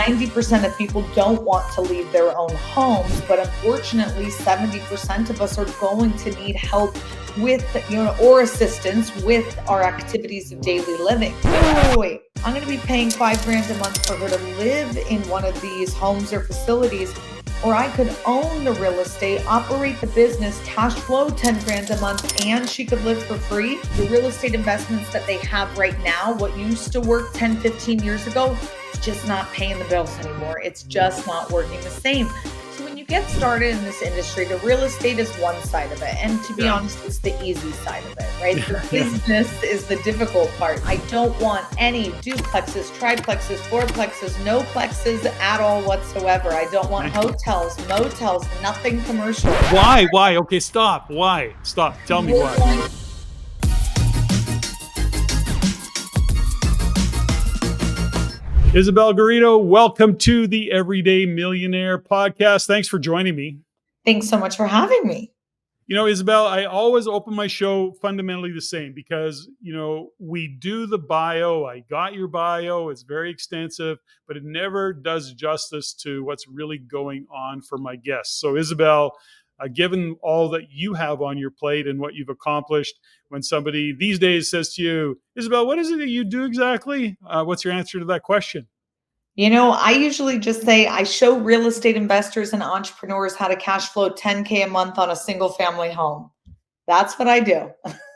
90% of people don't want to leave their own homes, but unfortunately, 70% of us are going to need help with, or assistance with our activities of daily living. Wait, I'm going to be paying $5,000 a month for her to live in one of these homes or facilities, or I could own the real estate, operate the business, cash flow $10,000 a month, and she could live for free. The real estate investments that they have right now, what used to work 10, 15 years ago, it's just not paying the bills anymore. It's just not working the same. So when you get started in this industry, the real estate is one side of it. And to be honest, it's the easy side of it, right? The business is the difficult part. I don't want any duplexes, triplexes, fourplexes, no plexes at all whatsoever. I don't want hotels, motels, nothing commercial. Why? Okay, stop. Why? Stop. Tell me why. Isabelle Guarino, welcome to the Everyday Millionaire podcast. Thanks for joining me. Thanks so much for having me. Isabelle, I always open my show fundamentally the same because, we do the bio. I got your bio. It's very extensive, but it never does justice to what's really going on for my guests. So, Isabelle, given all that you have on your plate and what you've accomplished, when somebody these days says to you, Isabelle, what is it that you do exactly? What's your answer to that question? I usually just say I show real estate investors and entrepreneurs how to cash flow $10,000 a month on a single family home. That's what I do.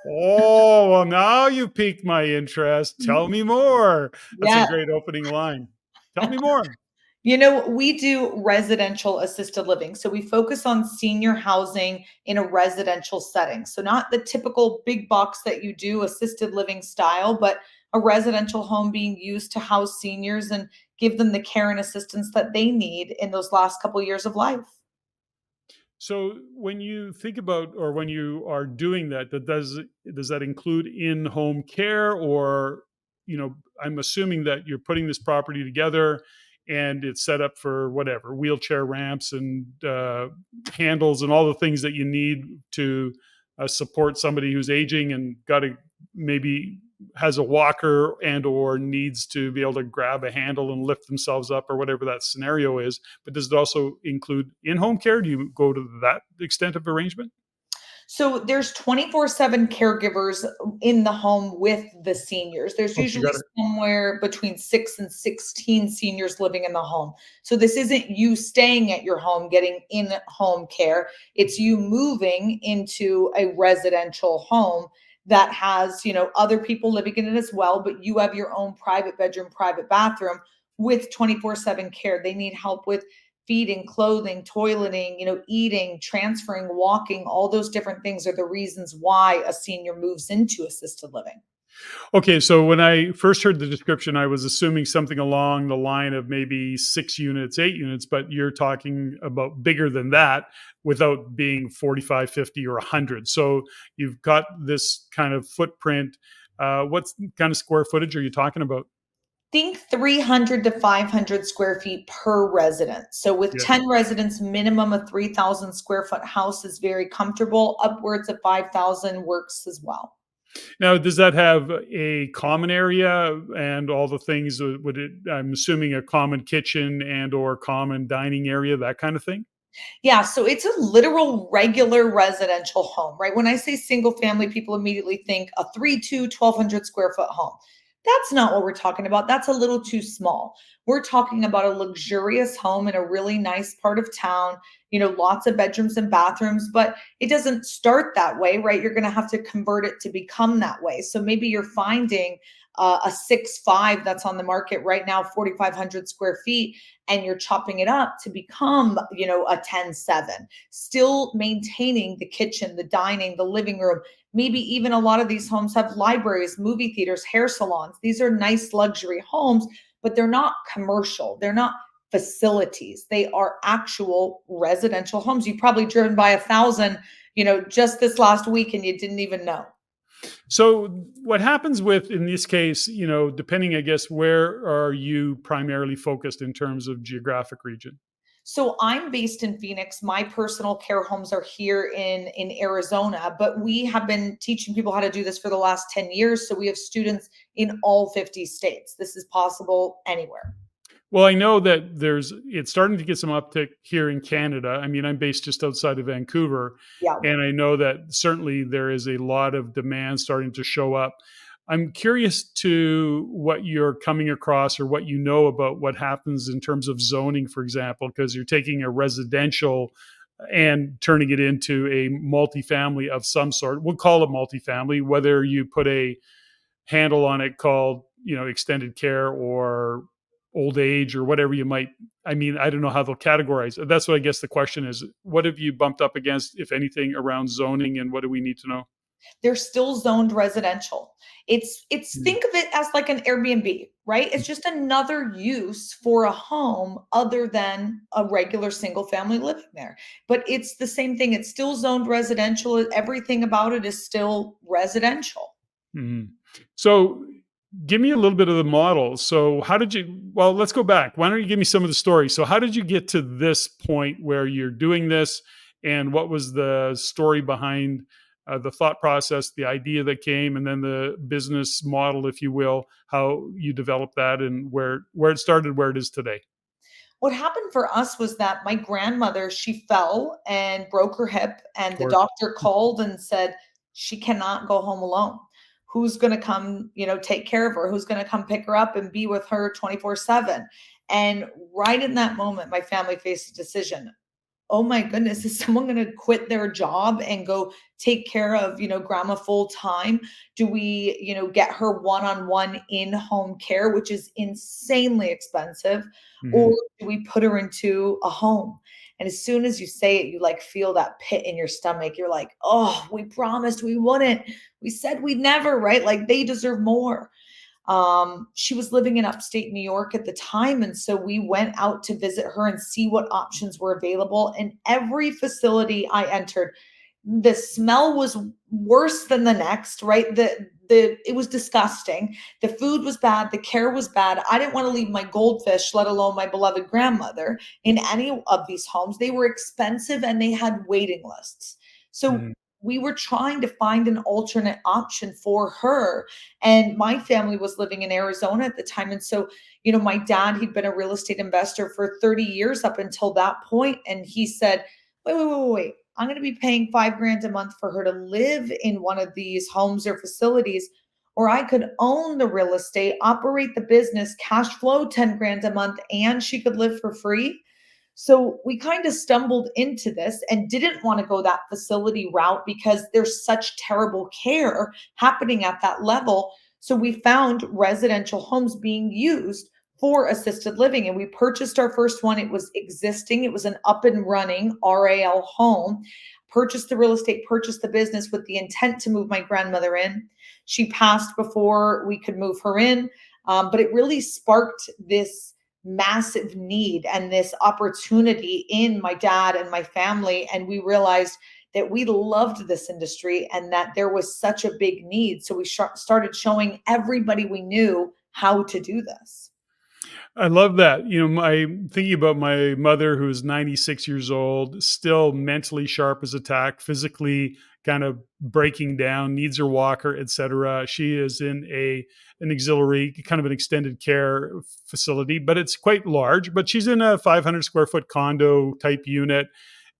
Oh, well, now you piqued my interest. Tell me more. That's Yeah. a great opening line. Tell me more. We do residential assisted living. So we focus on senior housing in a residential setting. So not the typical big box that you do assisted living style, but a residential home being used to house seniors and give them the care and assistance that they need in those last couple of years of life. So when you think about, or when you are doing that, does that include in-home care, or, I'm assuming that you're putting this property together and it's set up for whatever, wheelchair ramps and handles and all the things that you need to support somebody who's aging and maybe has a walker and or needs to be able to grab a handle and lift themselves up, or whatever that scenario is. But does it also include in-home care? Do you go to that extent of arrangement? So there's 24/7 caregivers in the home with the seniors. There's usually somewhere between 6 and 16 seniors living in the home. So this isn't you staying at your home getting in-home care. It's you moving into a residential home that has, other people living in it as well, but you have your own private bedroom, private bathroom with 24/7 care. They need help with feeding, clothing, toileting, eating, transferring, walking. All those different things are the reasons why a senior moves into assisted living. Okay, so when I first heard the description, I was assuming something along the line of maybe 6 units, 8 units, but you're talking about bigger than that without being 45, 50, or 100. So you've got this kind of footprint. What kind of square footage are you talking about? Think 300 to 500 square feet per resident. So with 10 residents, minimum of 3,000 square foot house is very comfortable. Upwards of 5,000 works as well. Now, does that have a common area and all the things? I'm assuming a common kitchen and or common dining area, that kind of thing? Yeah, so it's a literal regular residential home, right? When I say single family, people immediately think a 1,200 square foot home. That's not what we're talking about. That's a little too small. We're talking about a luxurious home in a really nice part of town, lots of bedrooms and bathrooms, but it doesn't start that way, right? You're going to have to convert it to become that way. So maybe you're finding a 6.5 that's on the market right now, 4,500 square feet, and you're chopping it up to become, a 10.7, still maintaining the kitchen, the dining, the living room. Maybe even a lot of these homes have libraries, movie theaters, hair salons. These are nice luxury homes, but they're not commercial. They're not facilities. They are actual residential homes. You've probably driven by 1,000, just this last week and you didn't even know. So what happens in this case, depending, I guess, where are you primarily focused in terms of geographic region? So I'm based in Phoenix. My personal care homes are here in Arizona, but we have been teaching people how to do this for the last 10 years. So we have students in all 50 states. This is possible anywhere. Well, I know that it's starting to get some uptick here in Canada. I mean, I'm based just outside of Vancouver, Yeah. and I know that certainly there is a lot of demand starting to show up. I'm curious to what you're coming across or what you know about what happens in terms of zoning, for example, because you're taking a residential and turning it into a multifamily of some sort. We'll call it multifamily, whether you put a handle on it called, extended care or old age or whatever you might. I mean, I don't know how they'll categorize it. That's what I guess the question is. What have you bumped up against, if anything, around zoning, and what do we need to know? They're still zoned residential. It's Mm, think of it as like an Airbnb, right? It's just another use for a home other than a regular single family living there. But it's the same thing. It's still zoned residential. Everything about it is still residential. mhm. So give me a little bit of the model. So how did you, well, let's go back. Why don't you give me some of the story? So how did you get to this point where you're doing this, and what was the story behind the thought process, the idea that came, and then the business model, if you will, how you developed that, and where it started, where it is today? What happened for us was that my grandmother, she fell and broke her hip, and the Or doctor called and said she cannot go home alone. Who's going to come, take care of her? Who's going to come pick her up and be with her 24/7? And right in that moment, my family faced a decision. Oh my goodness, is someone going to quit their job and go take care of, grandma full time? Do we, get her one-on-one in-home care, which is insanely expensive, or Mhm. do we put her into a home? And as soon as you say it, you like feel that pit in your stomach. You're like, oh, we promised we wouldn't. We said we'd never, right? Like they deserve more. She was living in upstate New York at the time. And so we went out to visit her and see what options were available. And every facility I entered, the smell was worse than the next, right? It was disgusting. The food was bad, the care was bad. I didn't want to leave my goldfish, let alone my beloved grandmother, in any of these homes. They were expensive and they had waiting lists. So Mhm. we were trying to find an alternate option for her. And my family was living in Arizona at the time. And so, my dad, he'd been a real estate investor for 30 years up until that point. And he said, wait, wait, wait, wait, wait. I'm going to be paying 5 grand a month for her to live in one of these homes or facilities. Or I could own the real estate, operate the business, cash flow 10 grand a month, and she could live for free. So we kind of stumbled into this and didn't want to go that facility route because there's such terrible care happening at that level. So we found residential homes being used for assisted living, and we purchased our first one. It was existing, it was an up and running RAL home. Purchased the real estate, purchased the business with the intent to move my grandmother in. She passed before we could move her in. But it really sparked this massive need and this opportunity in my dad and my family. And we realized that we loved this industry and that there was such a big need. So we started showing everybody we knew how to do this. I love that. My thinking about my mother, who's 96 years old, still mentally sharp as a tack, physically kind of breaking down, needs her walker, etc. She is in an auxiliary, kind of an extended care facility, but it's quite large. But she's in a 500 square foot condo type unit.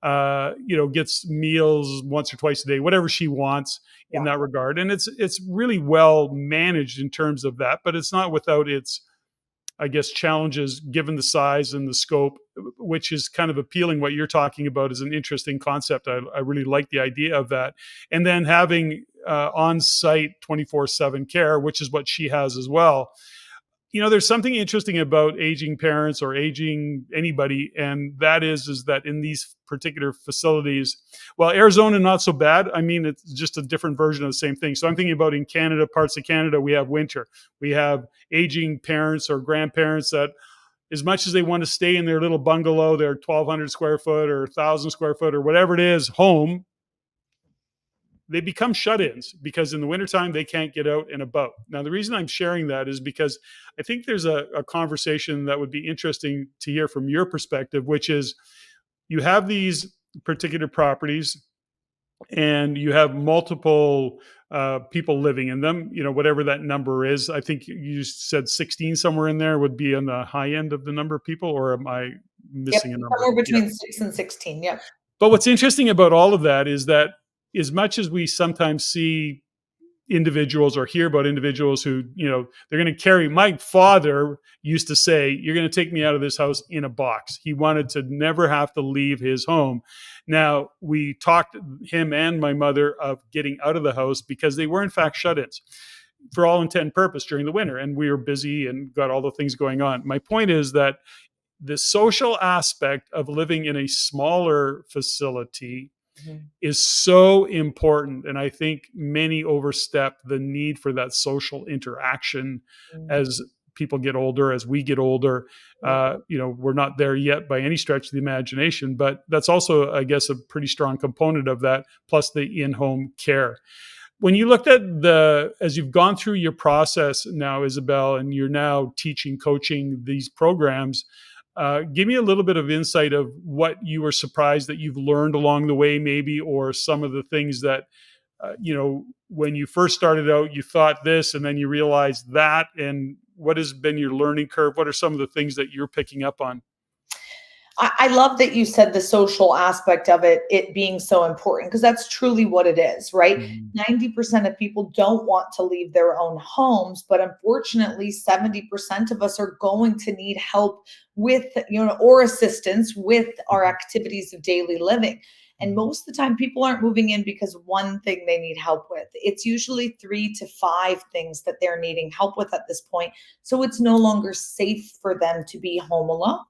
Gets meals once or twice a day, whatever she wants in Yeah. that regard, and it's really well managed in terms of that. But it's not without its, I guess, challenges given the size and the scope, which is kind of appealing. What you're talking about is an interesting concept. I really like the idea of that. And then having on site 24/7 care, which is what she has as well. There's something interesting about aging parents or aging anybody, and that is that in these particular facilities, well, Arizona not so bad. I mean, it's just a different version of the same thing. So I'm thinking about in Canada, parts of Canada, we have winter, we have aging parents or grandparents that, as much as they want to stay in their little bungalow, their 1,200 square foot or 1,000 square foot or whatever it is, home, they become shut-ins because in the wintertime they can't get out and about. Now, the reason I'm sharing that is because I think there's a conversation that would be interesting to hear from your perspective, which is you have these particular properties and you have multiple people living in them, whatever that number is. I think you said 16 somewhere in there would be on the high end of the number of people, or am I Yep, missing a number? somewhere Yeah. between 6 and 16, yep. But what's interesting about all of that is that as much as we sometimes see individuals or hear about individuals who, they're going to carry, my father used to say, "You're going to take me out of this house in a box." He wanted to never have to leave his home. Now, we talked, him and my mother, of getting out of the house because they were in fact shut-ins for all intent and purpose during the winter, and we were busy and got all the things going on. My point is that the social aspect of living in a smaller facility Mhm. is so important. And I think many overstep the need for that social interaction Mm, as people get older, as we get older. yeah. We're not there yet by any stretch of the imagination, but that's also, I guess, a pretty strong component of that, plus the in home care. When you looked at as you've gone through your process now, Isabelle, and you're now teaching, coaching these programs, give me a little bit of insight of what you were surprised that you've learned along the way, maybe, or some of the things that, when you first started out, you thought this and then you realized that. And what has been your learning curve? What are some of the things that you're picking up on? I love that you said the social aspect of it being so important, because that's truly what it is, right? Mhm. 90% of people don't want to leave their own homes, but unfortunately, 70% of us are going to need help with, or assistance with our Mhm. activities of daily living. And Mhm. most of the time, people aren't moving in because one thing they need help with. It's usually 3 to 5 things that they're needing help with at this point. So it's no longer safe for them to be home alone.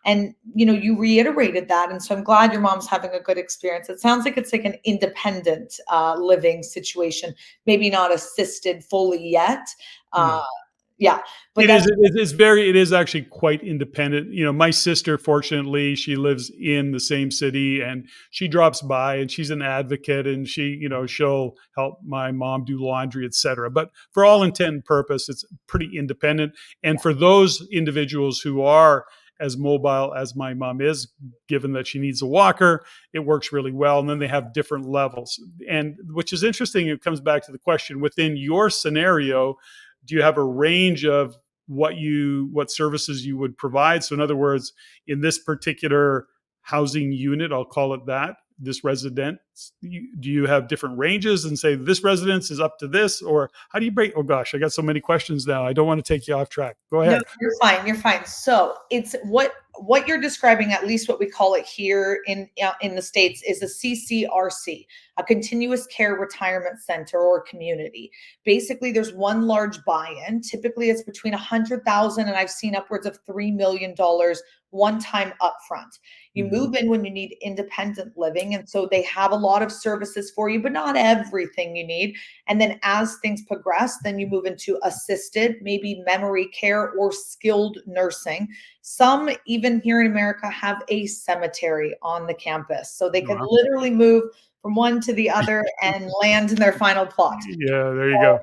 And you reiterated that, and so I'm glad your mom's having a good experience. It sounds like it's like an independent living situation, maybe not assisted fully yet. No. uh yeah, but It that's is. It is actually quite independent. My sister, fortunately, she lives in the same city, and she drops by, and she's an advocate, and she'll help my mom do laundry, etc. But for all intent and purpose, it's pretty independent. And for those individuals who are as mobile as my mom is, given that she needs a walker, it works really well. And then they have different levels, and which is interesting. It comes back to the question within your scenario: do you have a range of what services you would provide? So in other words, in this particular housing unit, I'll call it that, this residence, do you have different ranges and say this residence is up to this, or how do you break? Oh gosh, I got so many questions now. I don't want to take you off track. Go No, ahead. you're fine. You're fine. So it's what you're describing, at least what we call it here in the States, is a CCRC, a continuous care retirement center or community. Basically, there's one large buy-in. Typically, it's between 100,000 and I've seen upwards of $3 million one time upfront. You Mhm. move in when you need independent living, and so they have a lot of services for you, but not everything you need. And then as things progress, then you move into assisted, maybe memory care or skilled nursing. Some, even here in America, have a cemetery on the campus. So they can Wow. literally move from one to the other and land in their final plot. Yeah, there you go.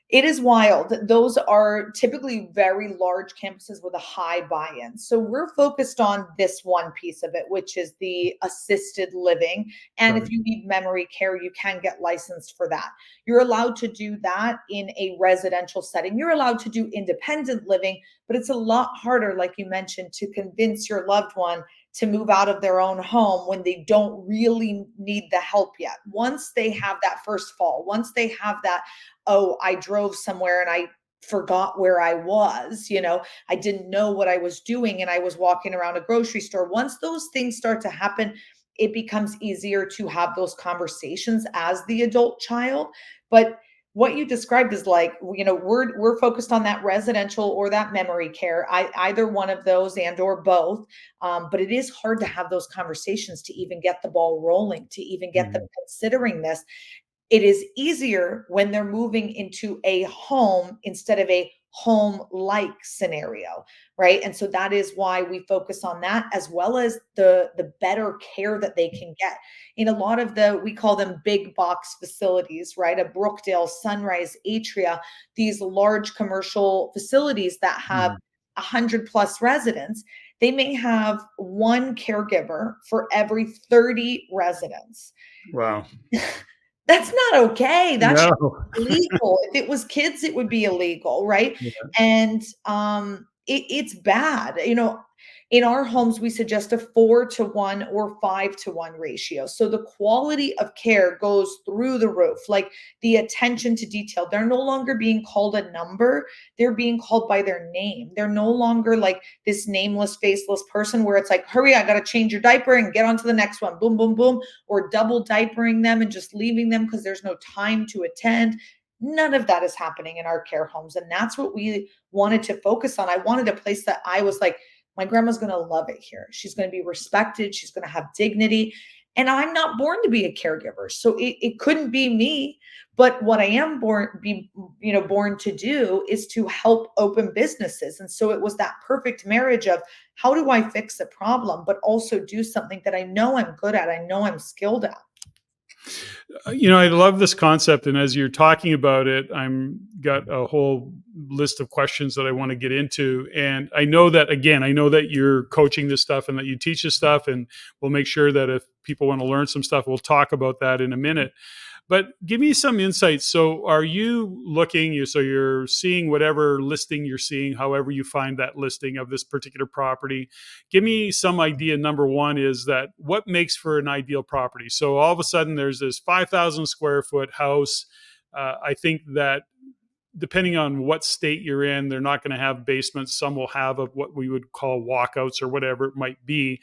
It is wild. Those are typically very large campuses with a high buy-in. So we're focused on this one piece of it, which is the assisted living. And Got if it. you need memory care, you can get licensed for that. You're allowed to do that in a residential setting. You're allowed to do independent living, but it's a lot harder, like you mentioned, to convince your loved one to move out of their own home when they don't really need the help yet. Once they have that first fall, once they have that, oh, I drove somewhere and I forgot where I was, I didn't know what I was doing and I was walking around a grocery store. Once those things start to happen, it becomes easier to have those conversations as the adult child. But what you described is like, we're focused on that residential or that memory care, either one of those and or both. But it is hard to have those conversations to even get the ball rolling, to even get them Mhm. considering this. It is easier when they're moving into a home instead of a home like scenario, right? And so that is why we focus on that, as well as the better care that they can get in a lot of we call them big box facilities, right? A Brookdale, Sunrise, Atria, these large commercial facilities that have Mhm. 100 plus residents. They may have one caregiver for every 30 residents. Wow. That's not okay. That should No. be illegal. If it was kids, it would be illegal, right? Yeah. And it's bad. In our homes, we suggest a 4-to-1 or 5-to-1 ratio. So the quality of care goes through the roof, like the attention to detail. They're no longer being called a number, they're being called by their name. They're no longer like this nameless, faceless person where it's like, hurry, I got to change your diaper and get on to the next one. Boom, boom, boom. Or double diapering them and just leaving them because there's no time to attend. None of that is happening in our care homes. And that's what we wanted to focus on. I wanted a place that I was like, my grandma's going to love it here. She's going to be respected. She's going to have dignity. And I'm not born to be a caregiver. So it couldn't be me. But what I am born to do is to help open businesses. And so it was that perfect marriage of how do I fix a problem, but also do something that I know I'm good at, I know I'm skilled at. I love this concept, and as you're talking about it, I'm got a whole list of questions that I want to get into. And I know that, again, I know that you're coaching this stuff and that you teach this stuff, and we'll make sure that if people want to learn some stuff, we'll talk about that in a minute. But give me some insights. So are you looking, so you're seeing whatever listing you're seeing, however you find that listing of this particular property. Give me some idea. Number one is that what makes for an ideal property? So all of a sudden there's this 5,000 square foot house. I think that depending on what state you're in, they're not going to have basements. Some will have what we would call walkouts or whatever it might be.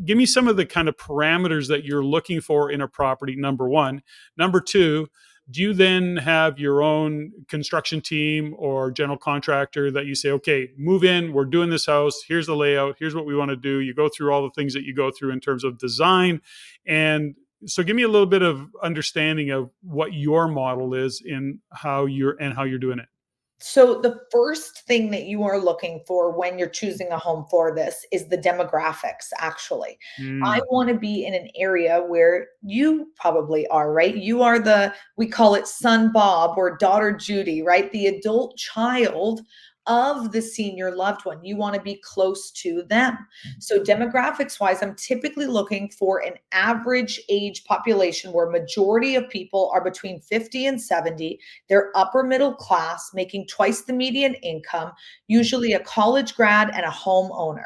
Give me some of the kind of parameters that you're looking for in a property, number one. Number two, do you then have your own construction team or general contractor that you say, okay, move in, we're doing this house, here's the layout, here's what we want to do. You go through all the things that you go through in terms of design. And so give me a little bit of understanding of what your model is in how you're doing it. So the first thing that you are looking for when you're choosing a home for this is the demographics, actually. I Mm, want to be in an area where you probably are, right? You are we call it son Bob or daughter Judy, right? The adult child of the senior loved one. You want to be close to them. So demographics wise, I'm typically looking for an average age population where majority of people are between 50 and 70. They're upper middle class, making twice the median income, usually a college grad and a homeowner.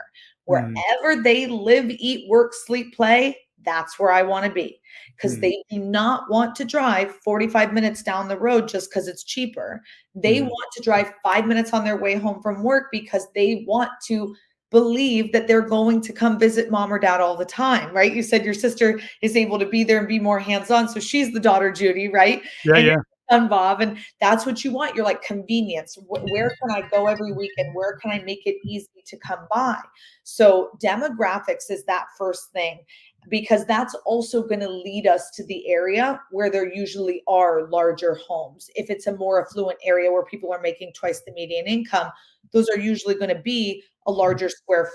mm, Wherever they live, eat, work, sleep, play, that's where I want to be because mm, they do not want to drive 45 minutes down the road just because it's cheaper. They mm. want to drive 5 minutes on their way home from work because they want to believe that they're going to come visit mom or dad all the time, right? You said your sister is able to be there and be more hands-on. So she's the daughter Judy, right? Yeah, And you're yeah. the son Bob. And that's what you want. You're like convenience. Where can I go every weekend? Where can I make it easy to come by? So demographics is that first thing because that's also going to lead us to the area where there usually are larger homes. If it's a more affluent area where people are making twice the median income, those are usually going to be a larger square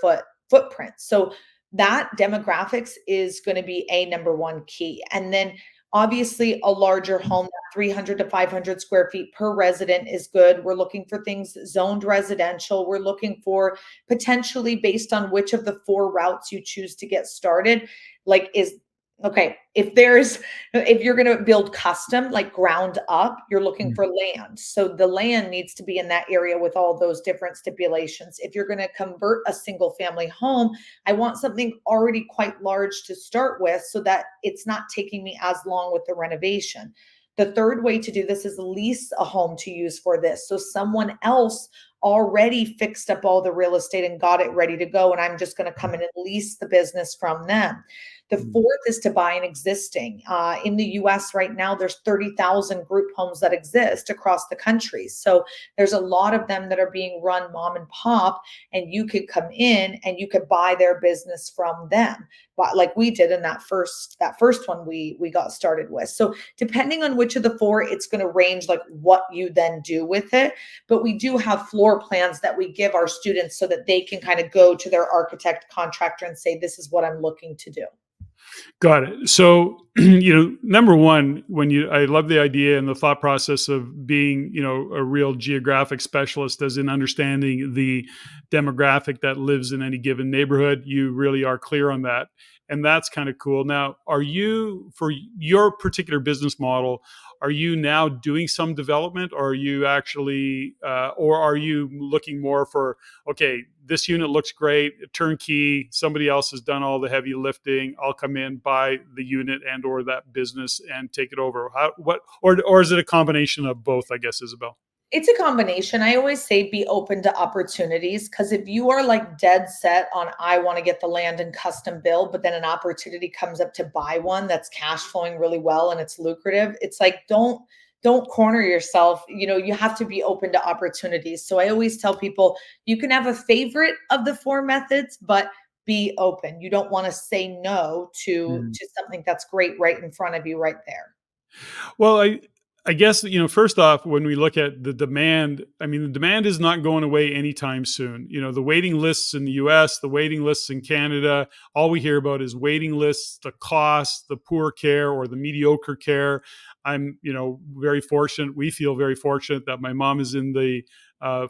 footprint. So that demographics is going to be a number one key. And then obviously a larger home, 300 to 500 square feet per resident is good. We're looking for things zoned residential. We're looking for potentially based on which of the four routes you choose to get started, like is okay, if you're going to build custom, like ground up, you're looking Mm, for land. So the land needs to be in that area with all those different stipulations. If you're going to convert a single family home, I want something already quite large to start with so that it's not taking me as long with the renovation. The third way to do this is lease a home to use for this. So someone else already fixed up all the real estate and got it ready to go. And I'm just going to come in and lease the business from them. The mm, fourth is to buy an existing. In the US right now, there's 30,000 group homes that exist across the country. So there's a lot of them that are being run mom and pop, and you could come in and you could buy their business from them. But like we did in that first one we got started with. So depending on which of the four, it's going to range like what you then do with it. But we do have floor plans that we give our students so that they can kind of go to their architect contractor and say, this is what I'm looking to do. Got it. So, number one, I love the idea and the thought process of being, a real geographic specialist, as in understanding the demographic that lives in any given neighborhood. You really are clear on that. And that's kind of cool. Now, are you, for your particular business model, are you now doing some development, or are you actually, or are you looking more for, okay, this unit looks great, turnkey, somebody else has done all the heavy lifting, I'll come in, buy the unit and or that business and take it over? Or is it a combination of both, I guess, Isabel? It's a combination. I always say be open to opportunities, because if you are like dead set on, I want to get the land and custom build, but then an opportunity comes up to buy one that's cash flowing really well and it's lucrative, it's like don't corner yourself. You have to be open to opportunities. So I always tell people you can have a favorite of the four methods, but be open. You don't want to say no to something that's great right in front of you right there. Well, I guess, first off, when we look at the demand, I mean, the demand is not going away anytime soon. The waiting lists in the US, the waiting lists in Canada, all we hear about is waiting lists, the cost, the poor care or the mediocre care. I'm, very fortunate. We feel very fortunate that my mom is in the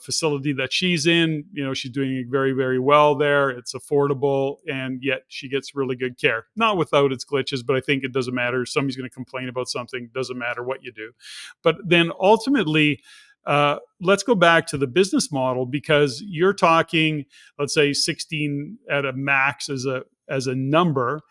facility that she's in. She's doing very, very well there. It's affordable, and yet she gets really good care. Not without its glitches, but I think it doesn't matter. Somebody's going to complain about something. Doesn't matter what you do. But then ultimately, let's go back to the business model, because you're talking, let's say 16 at a max as a number.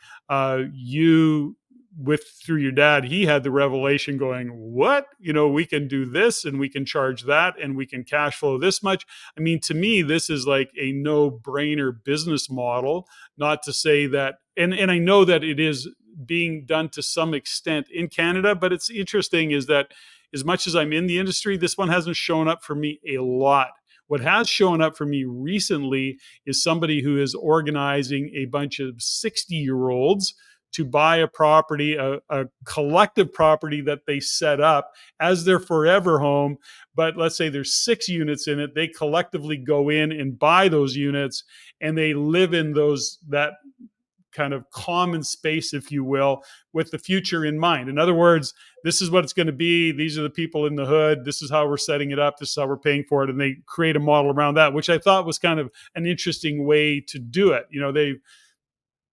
You, with through your dad, he had the revelation going, what, we can do this and we can charge that and we can cash flow this much. I mean, to me, this is like a no brainer business model. Not to say that, and I know that it is being done to some extent in Canada, but it's interesting is that as much as I'm in the industry, this one hasn't shown up for me a lot. What has shown up for me recently is somebody who is organizing a bunch of 60-year-olds to buy a property, a collective property that they set up as their forever home. But let's say there's 6 units in it. They collectively go in and buy those units, and they live in that kind of common space, if you will, with the future in mind. In other words, this is what it's going to be. These are the people in the hood. This is how we're setting it up. This is how we're paying for it. And they create a model around that, which I thought was kind of an interesting way to do it.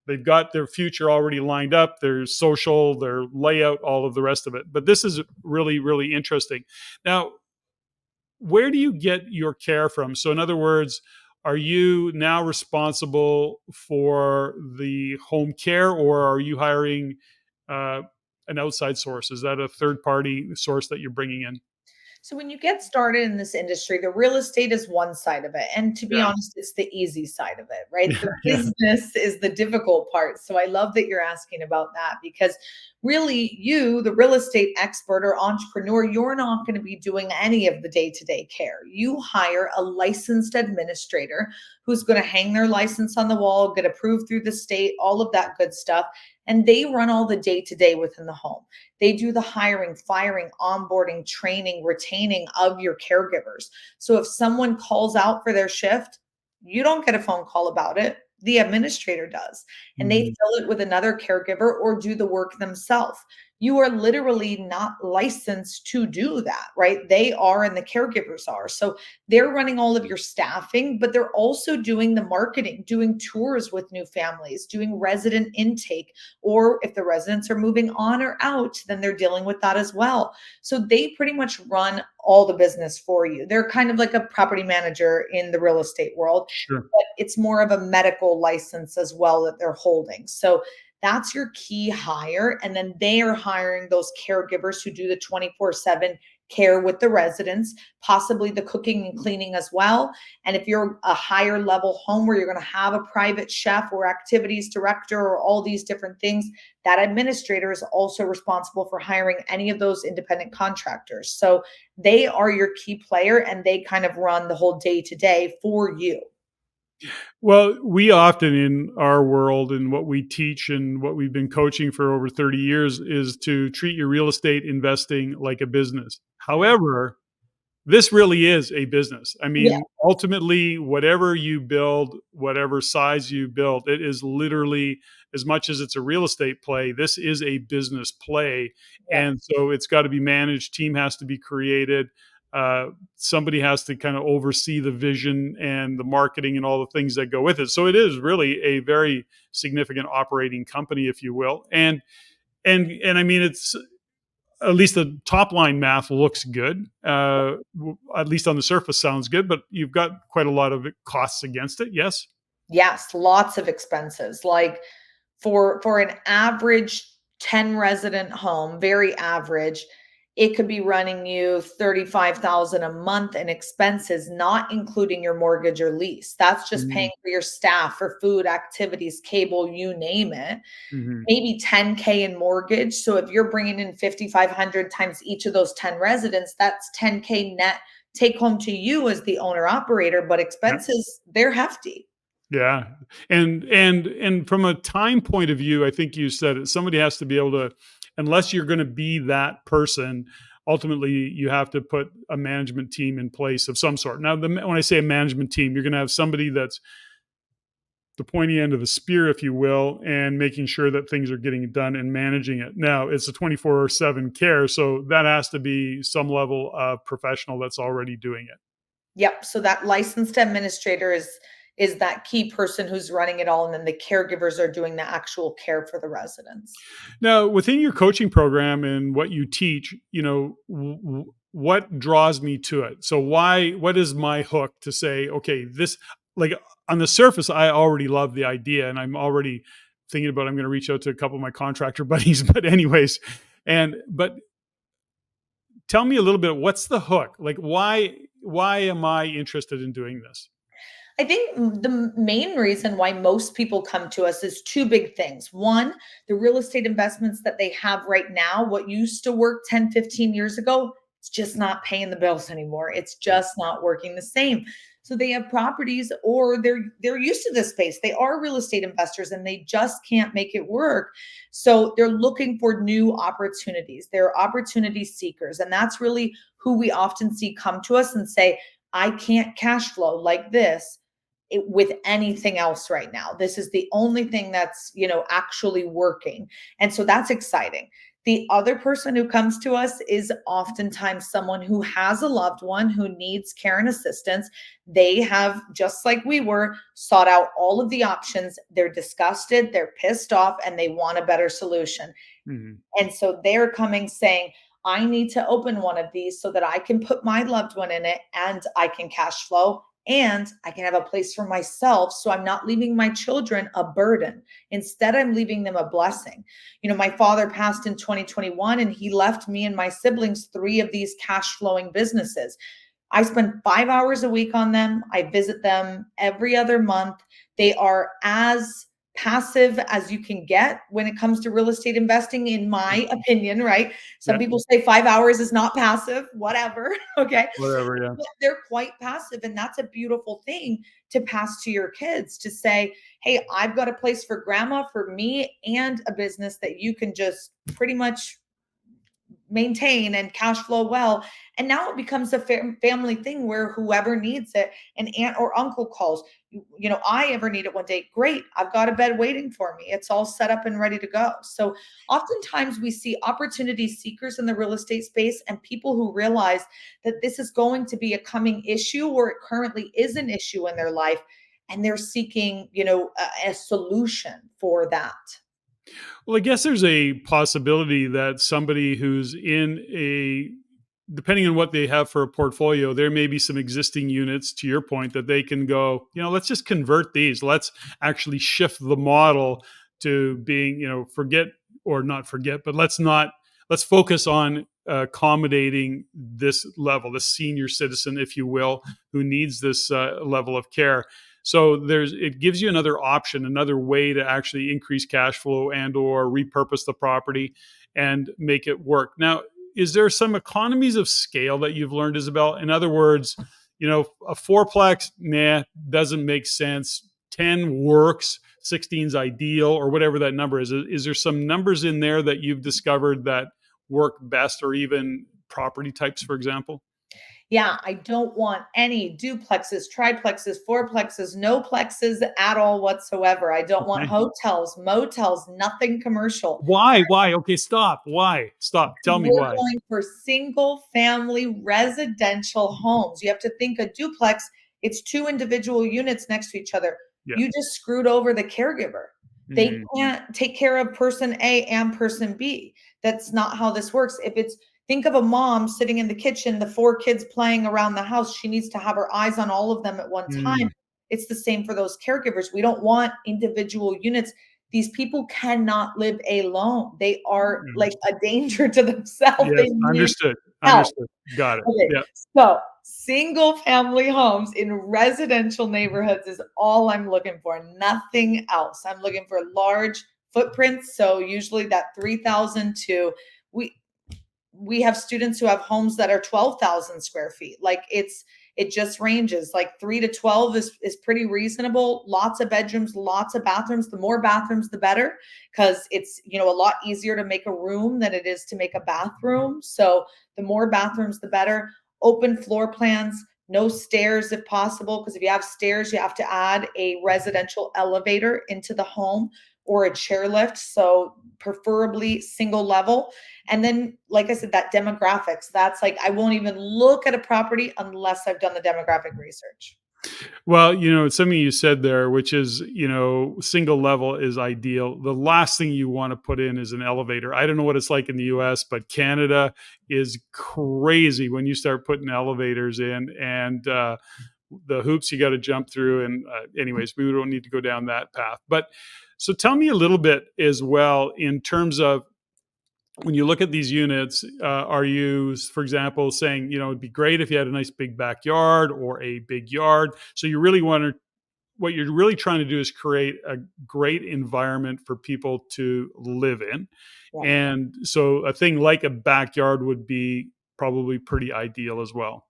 They've got their future already lined up, their social, their layout, all of the rest of it. But this is really, really interesting. Now, where do you get your care from? So, in other words, are you now responsible for the home care, or are you hiring uh, an outside source? Is that a third party source that you're bringing in? So when you get started in this industry, the real estate is one side of it. And to be Yeah. honest, it's the easy side of it, right? The Yeah. business is the difficult part. So I love that you're asking about that, because really you, the real estate expert or entrepreneur, you're not going to be doing any of the day-to-day care. You hire a licensed administrator who's going to hang their license on the wall, get approved through the state, all of that good stuff. And they run all the day-to-day within the home. They do the hiring, firing, onboarding, training, retaining of your caregivers. So if someone calls out for their shift, you don't get a phone call about it. The administrator does. And they Mhm. fill it with another caregiver or do the work themselves. You are literally not licensed to do that, right? They are, and the caregivers are. So they're running all of your staffing, but they're also doing the marketing, doing tours with new families, doing resident intake, or if the residents are moving on or out, then they're dealing with that as well. So they pretty much run all the business for you. They're kind of like a property manager in the real estate world, Sure. but it's more of a medical license as well that they're holding. So that's your key hire. And then they are hiring those caregivers who do the 24/7 care with the residents, possibly the cooking and cleaning as well. And if you're a higher level home where you're going to have a private chef or activities director or all these different things, that administrator is also responsible for hiring any of those independent contractors. So they are your key player and they kind of run the whole day to day for you. Well, we often in our world and what we teach and what we've been coaching for over 30 years is to treat your real estate investing like a business. However, this really is a business. I Yeah. mean, ultimately, whatever you build, whatever size you build, it is literally, as much as it's a real estate play, this is a business play. Yeah. And so it's got to be managed, team has to be created. Somebody has to kind of oversee the vision and the marketing and all the things that go with it. So it is really a very significant operating company, if you will. And I mean, it's, at least the top line math looks good. At least on the surface sounds good, but you've got quite a lot of costs against it. Yes. Yes, lots of expenses. Like for an average 10 resident home, very average, it could be running you 35,000 a month in expenses, not including your mortgage or lease. That's just paying for your staff, for food, activities, cable, you name it. Mm-hmm. Maybe 10K in mortgage. So if you're bringing in 5,500 times each of those 10 residents, that's 10K net take home to you as the owner operator, but Yeah. expenses, they're hefty. Yeah. And from a time point of view, I think you said it, somebody has to be able to, unless you're going to be that person, ultimately you have to put a management team in place of some sort. Now, when I say a management team, you're going to have somebody that's the pointy end of the spear, if you will, and making sure that things are getting done and managing it. Now, it's a 24/7 care, so that has to be some level of professional that's already doing it. Yep. So that licensed administrator is that key person who's running it all, and then the caregivers are doing the actual care for the residents. Now, within your coaching program and what you teach, what draws me to it? So what is my hook to say, okay, this, like, on the surface, I already love the idea and I'm already thinking about, I'm going to reach out to a couple of my contractor buddies, but anyways, but tell me a little bit, what's the hook? Like, why am I interested in doing this? I think the main reason why most people come to us is two big things. One, the real estate investments that they have right now, what used to work 10, 15 years ago, it's just not paying the bills anymore. It's Yeah. just not working the same. So they have properties, or they're used to this space. They are real estate investors and they just can't make it work. So they're looking for new opportunities. They're opportunity seekers. And that's really who we often see come to us and say, I can't cash flow like this with anything else right now. This is the only thing that's, actually working. And so that's exciting. The other person who comes to us is oftentimes someone who has a loved one who needs care and assistance. They have, just like we were, sought out all of the options. They're disgusted, they're pissed off, and they want a better solution. Mhm. And so they're coming saying, I need to open one of these so that I can put my loved one in it and I can cash flow and I can have a place for myself. So I'm not leaving my children a burden. Instead, I'm leaving them a blessing. My father passed in 2021 and he left me and my siblings three of these cash flowing businesses. I spend 5 hours a week on them. I visit them every other month. They are as passive as you can get when it comes to real estate investing, in my opinion, right? Some Yeah, people say 5 hours is not passive, whatever. Okay. whatever. Yeah. But they're quite passive. And that's a beautiful thing to pass to your kids, to say, hey, I've got a place for grandma, for me, and a business that you can just pretty much maintain and cash flow well. And now it becomes a family thing where whoever needs it, an aunt or uncle calls, I ever need it one day, great, I've got a bed waiting for me, it's all set up and ready to go. So oftentimes we see opportunity seekers in the real estate space and people who realize that this is going to be a coming issue, or it currently is an issue in their life, and they're seeking a solution for that. Well, I guess there's a possibility that somebody who's depending on what they have for a portfolio, there may be some existing units, to your point, that they can go, let's just convert these. Let's actually shift the model to being, forget, or not forget, but let's focus on accommodating this level, the senior citizen, if you will, who needs this level of care. So it gives you another option, another way to actually increase cash flow and or repurpose the property and make it work. Now, is there some economies of scale that you've learned, Isabelle? In other words, a fourplex, nah, doesn't make sense. 10 works, 16 is ideal, or whatever that number is. Is there some numbers in there that you've discovered that work best, or even property types, for example? Yeah, I don't want any duplexes, triplexes, fourplexes, no plexes at all whatsoever. I don't want Okay. hotels, motels, nothing commercial. Why? Why? Okay, stop. Why? Stop. Tell me We're why. going for single family residential homes. You have to think a duplex, it's two individual units next to each other. Yeah. You just screwed over the caregiver. They Mm, can't take care of person A and person B. That's not how this works. If it's think of a mom sitting in the kitchen, the four kids playing around the house, she needs to have her eyes on all of them at one time. mm, It's the same for those caregivers. We don't want individual units. These people cannot live alone. They are like understood. a danger to themselves. Yes, They need understood. help. Understood. Got it. Okay, Yeah. so single family homes in residential neighborhoods is all I'm looking for, nothing else. I'm looking for large footprints. So usually that 3,000 to we we have students who have homes that are 12,000 square feet. Like it just ranges. Like 3 to 12 is pretty reasonable. Lots of bedrooms, lots of bathrooms. The more bathrooms the better, because it's, a lot easier to make a room than it is to make a bathroom. So the more bathrooms the better. Open floor plans, no stairs if possible, because if you have stairs you have to add a residential elevator into the home or a chairlift. So preferably single level. And then, like I said, that demographics, that's like, I won't even look at a property unless I've done the demographic research. Well, it's something you said there, which is, single level is ideal. The last thing you want to put in is an elevator. I don't know what it's like in the US, but Canada is crazy when you start putting elevators in, and the hoops you got to jump through. And anyways, we don't need to go down that path. But so tell me a little bit as well in terms of when you look at these units, are you, for example, saying, it'd be great if you had a nice big backyard or a big yard? So you really want to, what you're really trying to do is create a great environment for people to live in. Yeah. And so a thing like a backyard would be probably pretty ideal as well.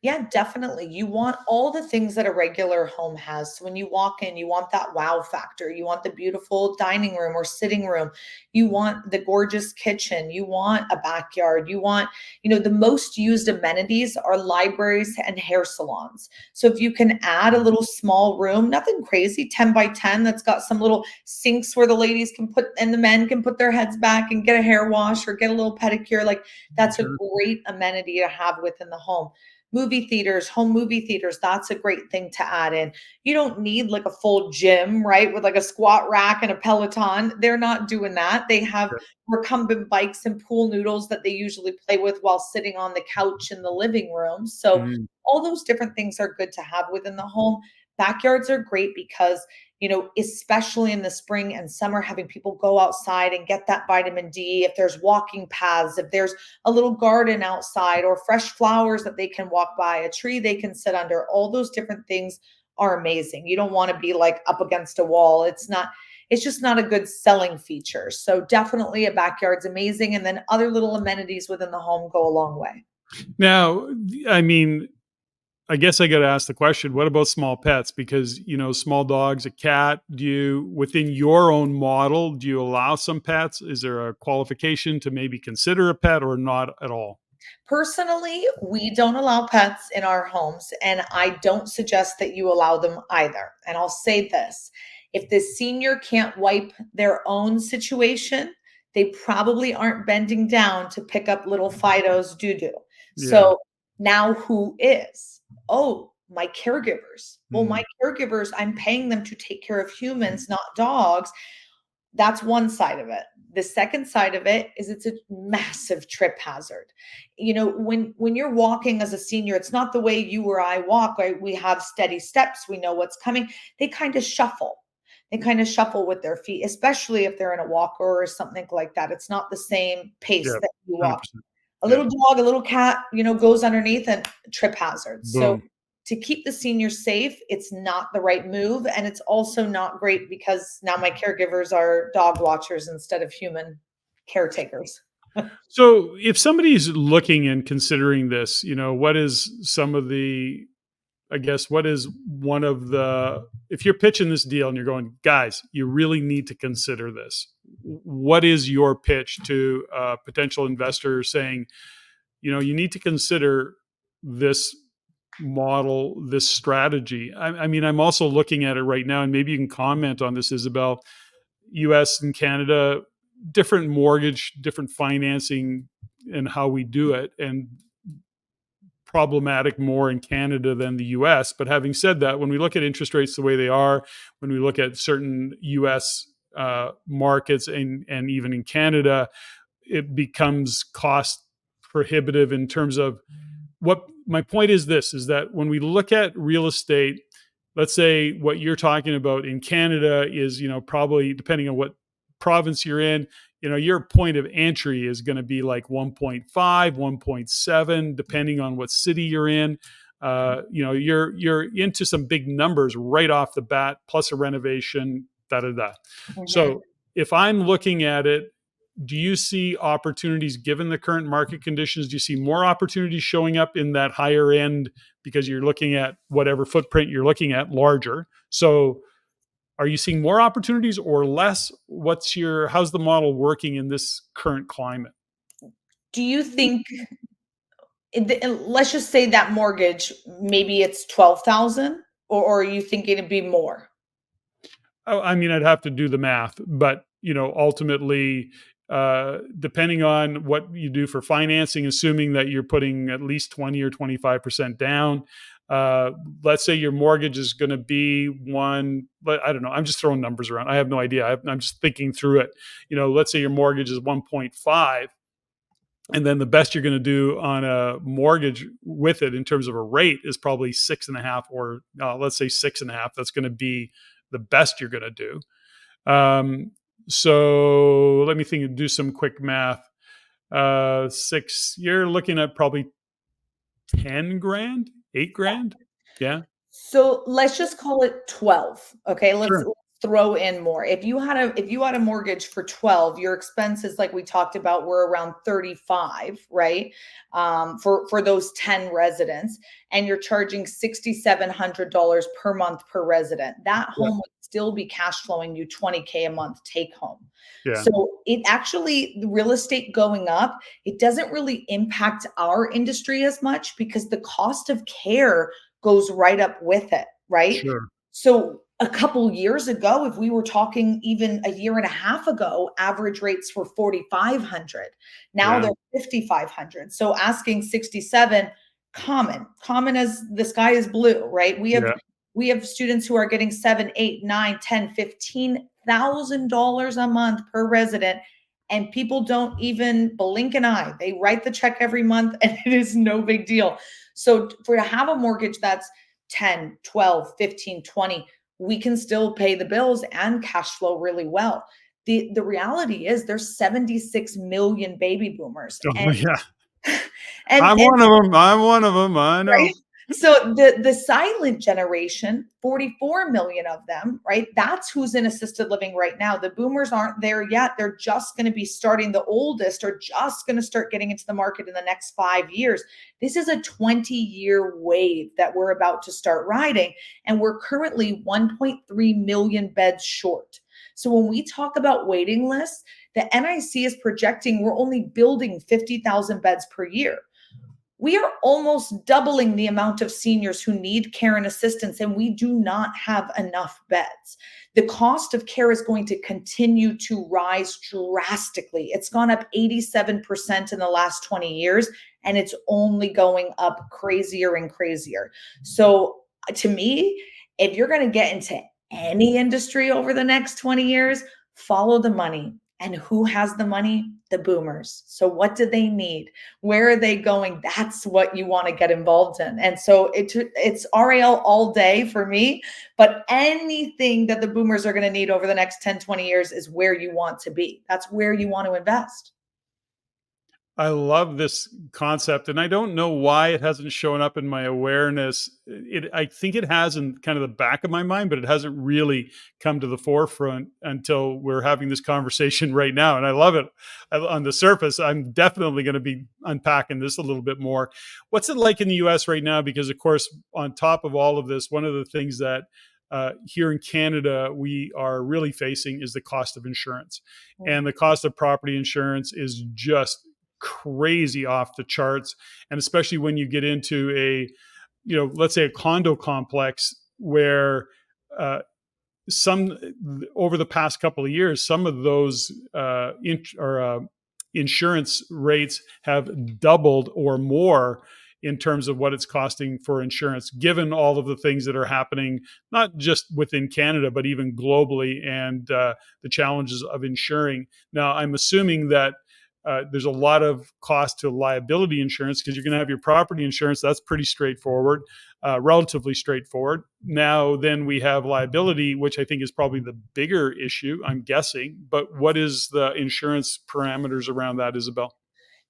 Yeah, definitely. You want all the things that a regular home has. So when you walk in, you want that wow factor. You want the beautiful dining room or sitting room. You want the gorgeous kitchen. You want a backyard. You want, the most used amenities are libraries and hair salons. So if you can add a little small room, nothing crazy, 10 by 10, that's got some little sinks where the ladies can put and the men can put their heads back and get a hair wash or get a little pedicure. Like that's a Sure. great amenity to have within the home. Movie theaters, home movie theaters, that's a great thing to add in. You don't need like a full gym, right? With like a squat rack and a Peloton. They're not doing that. They have Okay. recumbent bikes and pool noodles that they usually play with while sitting on the couch in the living room. So Mhm. all those different things are good to have within the home. Backyards are great because, especially in the spring and summer, having people go outside and get that vitamin D. If there's walking paths, if there's a little garden outside or fresh flowers that they can walk by, a tree they can sit under, all those different things are amazing. You don't want to be like up against a wall. It's just not a good selling feature. So definitely a backyard's amazing. And then other little amenities within the home go a long way. Now, I mean, I guess I got to ask the question, what about small pets? Because, small dogs, a cat, within your own model, do you allow some pets? Is there a qualification to maybe consider a pet or not at all? Personally, we don't allow pets in our homes, and I don't suggest that you allow them either. And I'll say this, if the senior can't wipe their own situation, they probably aren't bending down to pick up little Fido's doo doo. Yeah. So now who is? Oh, my caregivers. Well, my Mm, caregivers, I'm paying them to take care of humans, not dogs. That's one side of it. The second side of it is it's a massive trip hazard. When you're walking as a senior, it's not the way you or I walk, right? We have steady steps, we know what's coming. They kind of shuffle. They kind of shuffle with their feet, especially if they're in a walker or something like that. It's not the same pace yeah. that you walk. 100%. A Yeah. little dog, a little cat, goes underneath and trip hazards. So Boom. to keep the seniors safe, it's not the right move. And it's also not great because now my caregivers are dog watchers instead of human caretakers. So if somebody's looking and considering this, what is some of the, I guess, what is one of the, if you're pitching this deal and you're going, guys, you really need to consider this. What is your pitch to a potential investor saying, you need to consider this model, this strategy? I mean, I'm also looking at it right now, and maybe you can comment on this, Isabel. US and Canada, different mortgage, different financing, and how we do it, and problematic more in Canada than the US. But having said that, when we look at interest rates the way they are, when we look at certain US markets, and even in Canada, it becomes cost prohibitive in terms of what my point is. This is that when we look at real estate, let's say what you're talking about in Canada is, probably depending on what province you're in, your point of entry is going to be like 1.5, 1.7, depending on what city you're in. You're into some big numbers right off the bat, plus a renovation, da da da. Mhm. So if I'm looking at it, do you see opportunities given the current market conditions? Do you see more opportunities showing up in that higher end because you're looking at whatever footprint you're looking at larger? So are you seeing more opportunities or less? How's the model working in this current climate? Do you think let's just say that mortgage, maybe it's 12,000, or are you thinking it'd be more? Oh, I mean, I'd have to do the math, but ultimately, depending on what you do for financing, assuming that you're putting at least 20 or 25% down, uh, let's say your mortgage is going to be one, but I don't know. I'm just throwing numbers around. I have no idea. I'm just thinking through it. Let's say your mortgage is 1.5, and then the best you're going to do on a mortgage with it in terms of a rate is probably 6.5, or let's say 6.5. That's going to be the best you're going to do. So let me think, do some quick math. You're looking at probably 10 grand, 8 grand. Yeah, So let's just call it 12. Okay. Let's sure. throw in more. If you had a mortgage for 12, your expenses, like we talked about, were around 35, right? For those 10 residents, and you're charging $6,700 per month per resident. That Yeah, home would still be cash flowing you 20K a month take home. yeah, So it actually, the real estate going up, it doesn't really impact our industry as much because the cost of care goes right up with it, right? sure. So a couple years ago, if we were talking even a year and a half ago, average rates were 4,500. Now Yeah, they're 5,500. So asking 67, common as the sky is blue, right? We have yeah. we have students who are getting 7, 8, 9, 10, $15,000 a month per resident, and people don't even blink an eye. They write the check every month and it is no big deal. So for to have a mortgage that's 10, 12, 15, 20, we can still pay the bills and cash flow really well. The reality is there's 76 million baby boomers, Oh, yeah. and I'm one of them. I'm one of them. I right? know. So the silent generation, 44 million of them, right? That's who's in assisted living right now. The boomers aren't there yet. They're just going to be starting. The oldest are just going to start getting into the market in the next 5 years. This is a 20-year wave that we're about to start riding. And we're currently 1.3 million beds short. So when we talk about waiting lists, the NIC is projecting we're only building 50,000 beds per year. We are almost doubling the amount of seniors who need care and assistance, and we do not have enough beds. The cost of care is going to continue to rise drastically. It's gone up 87% in the last 20 years, and it's only going up crazier and crazier. So, to me, if you're going to get into any industry over the next 20 years, follow the money. And who has the money? The boomers. So, what do they need? Where are they going? That's what you want to get involved in. And so it's RAL all day for me, but anything that the boomers are going to need over the next 10, 20 years is where you want to be. That's where you want to invest. I love this concept, and I don't know why it hasn't shown up in my awareness. I think it has in kind of the back of my mind, but it hasn't really come to the forefront until we're having this conversation right now. And I love it. On the surface, I'm definitely going to be unpacking this a little bit more. What's it like in the US right now? Because, of course, on top of all of this, one of the things that here in Canada we are really facing is the cost of insurance, Mm. and the cost of property insurance is just crazy off the charts. And especially when you get into a, let's say a condo complex where some over the past couple of years, some of those insurance rates have doubled or more in terms of what it's costing for insurance, given all of the things that are happening, not just within Canada, but even globally, and the challenges of insuring. Now, I'm assuming that there's a lot of cost to liability insurance because you're going to have your property insurance. That's pretty straightforward, relatively straightforward. Now, then we have liability, which I think is probably the bigger issue, I'm guessing. But what is the insurance parameters around that, Isabelle?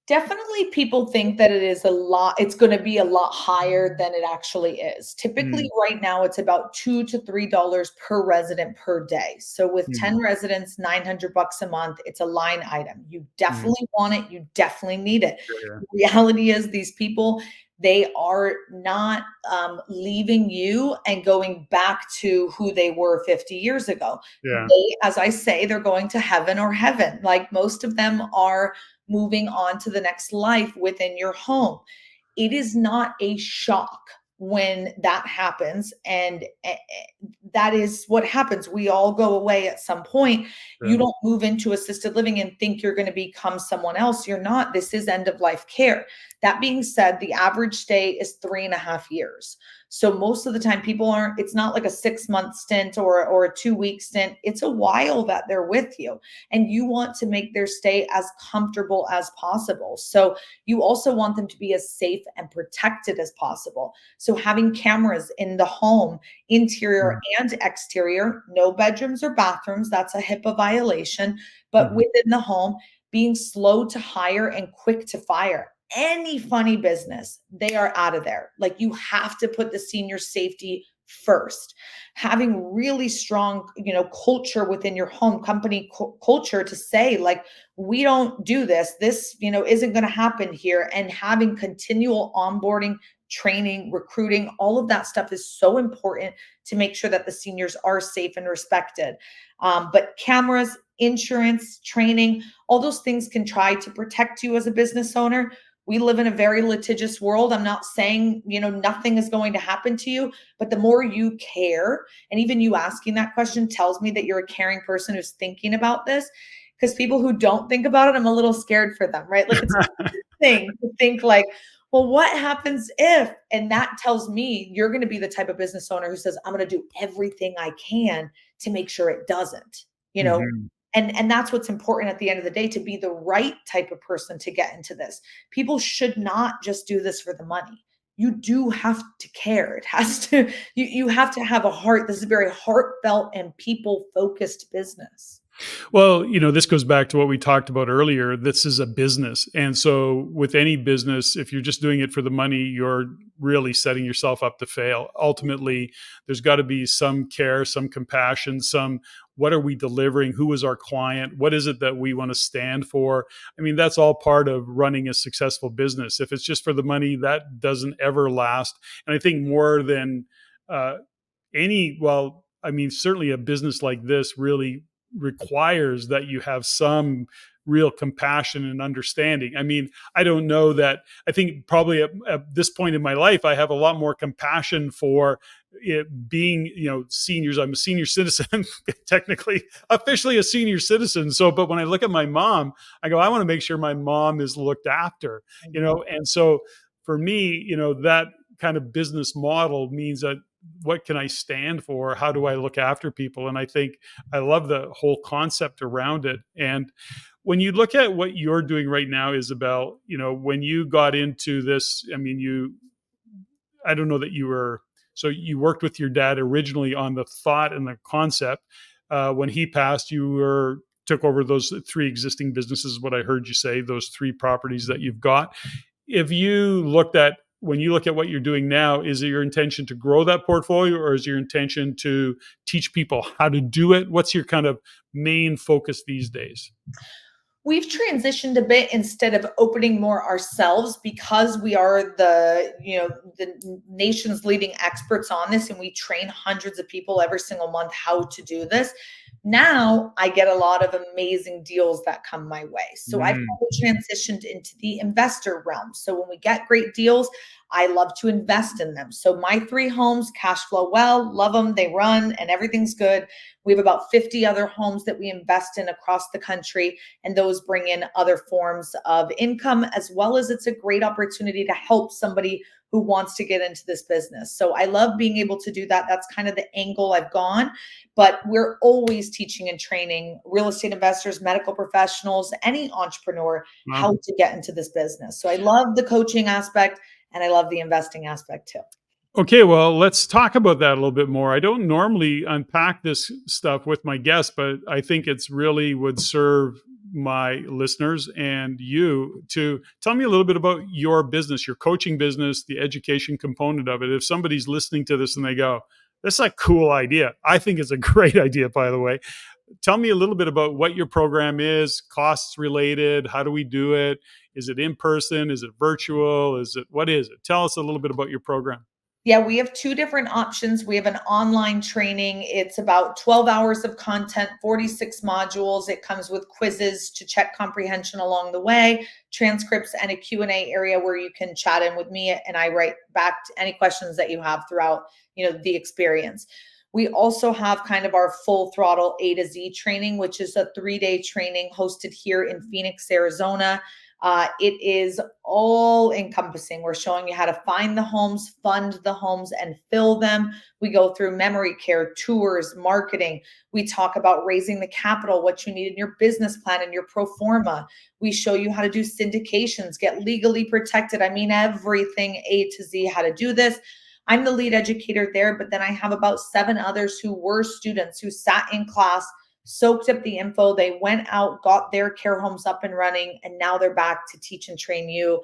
Definitely people think that it's going to be a lot higher than it actually is. Typically Mm, right now it's about $2 to $3 per resident per day. So with mhm, 10 residents, 900 bucks a month, it's a line item. You mhm. definitely want it, you definitely need it. Yeah, The reality is these people, they are not leaving you and going back to who they were 50 years ago. yeah, They, as I say, they're going to heaven or heaven. Like most of them are moving on to the next life within your home. It is not a shock when that happens. And that is what happens. We all go away at some point. You yeah, don't move into assisted living and think you're going to become someone else. You're not. This is end of life care. That being said, the average stay is 3.5 years. So most of the time, people aren't, it's not like a 6 month stint or a 2 week stint. It's a while that they're with you, and you want to make their stay as comfortable as possible. So you also want them to be as safe and protected as possible. So having cameras in the home, interior mm, and exterior, no bedrooms or bathrooms, that's a HIPAA violation, but mhm, within the home, being slow to hire and quick to fire. Any funny business, they are out of there. Like you have to put the senior safety first. Having really strong, culture within your home, company culture to say like, we don't do this. This, isn't going to happen here. And having continual onboarding, training, recruiting, all of that stuff is so important to make sure that the seniors are safe and respected. But cameras, insurance, training, all those things can try to protect you as a business owner. We live in a very litigious world. I'm not saying, nothing is going to happen to you, but the more you care, and even you asking that question tells me that you're a caring person who's thinking about this. Because people who don't think about it, I'm a little scared for them, right? Like it's a thing to think like, well, what happens if? And that tells me you're going to be the type of business owner who says, I'm going to do everything I can to make sure it doesn't, you know, mhm. and that's what's important at the end of the day, to be the right type of person to get into this. People should not just do this for the money. You do have to care. It has to, you have to have a heart. This is a very heartfelt and people focused business. Well, this goes back to what we talked about earlier. This is a business. And so, with any business, if you're just doing it for the money, you're really setting yourself up to fail. Ultimately, there's got to be some care, some compassion, some what are we delivering? Who is our client? What is it that we want to stand for? I mean, that's all part of running a successful business. If it's just for the money, that doesn't ever last. And I think more than uh, well, I mean, certainly a business like this really requires that you have some real compassion and understanding. I mean, I don't know that I think probably at this point in my life, I have a lot more compassion for it being, seniors. I'm a senior citizen, technically, officially a senior citizen. So, but when I look at my mom, I go, I want to make sure my mom is looked after, and so for me, that kind of business model means that what can I stand for? How do I look after people? And I think I love the whole concept around it. And when you look at what you're doing right now, Isabelle, when you got into this, I mean, I don't know that so you worked with your dad originally on the thought and the concept. When he passed, took over those three existing businesses, what I heard you say, those three properties that you've got. If you looked at when you look at what you're doing now, is it your intention to grow that portfolio, or is your intention to teach people how to do it? What's your kind of main focus these days? We've transitioned a bit instead of opening more ourselves, because we are the nation's leading experts on this, and we train hundreds of people every single month how to do this. Now I get a lot of amazing deals that come my way. So I've Mm, kind of transitioned into the investor realm. So when we get great deals, I love to invest in them. So my three homes cash flow well, love them, they run, and everything's good. We have about 50 other homes that we invest in across the country, and those bring in other forms of income, as well as it's a great opportunity to help somebody who wants to get into this business. So I love being able to do that. That's kind of the angle I've gone. But we're always teaching and training real estate investors, medical professionals, any entrepreneur wow. how to get into this business. So I love the coaching aspect and I love the investing aspect too. Okay, well, let's talk about that a little bit more. I don't normally unpack this stuff with my guests, but I think it's really would serve my listeners and you to tell me a little bit about your business, your coaching business, the education component of it. If somebody's listening to this and they go, "That's a cool idea." I think it's a great idea, by the way. Tell me a little bit about what your program is, costs related, how do we do it? Is it in person? Is it virtual? Is it what is it? Tell us a little bit about your program. Yeah, we have two different options. We have an online training. It's about 12 hours of content, 46 modules. It comes with quizzes to check comprehension along the way, transcripts, and a Q&A area where you can chat in with me and I write back to any questions that you have throughout, the experience. We also have kind of our full throttle A to Z training, which is a 3-day training hosted here in Phoenix, Arizona. It is all encompassing. We're showing you how to find the homes, fund the homes, and fill them. We go through memory care, tours, marketing. We talk about raising the capital, what you need in your business plan and your pro forma. We show you how to do syndications, get legally protected. I mean, everything A to Z, how to do this. I'm the lead educator there, but then I have about 7 others who were students who sat in class, soaked up the info. They went out, got their care homes up and running, and now they're back to teach and train you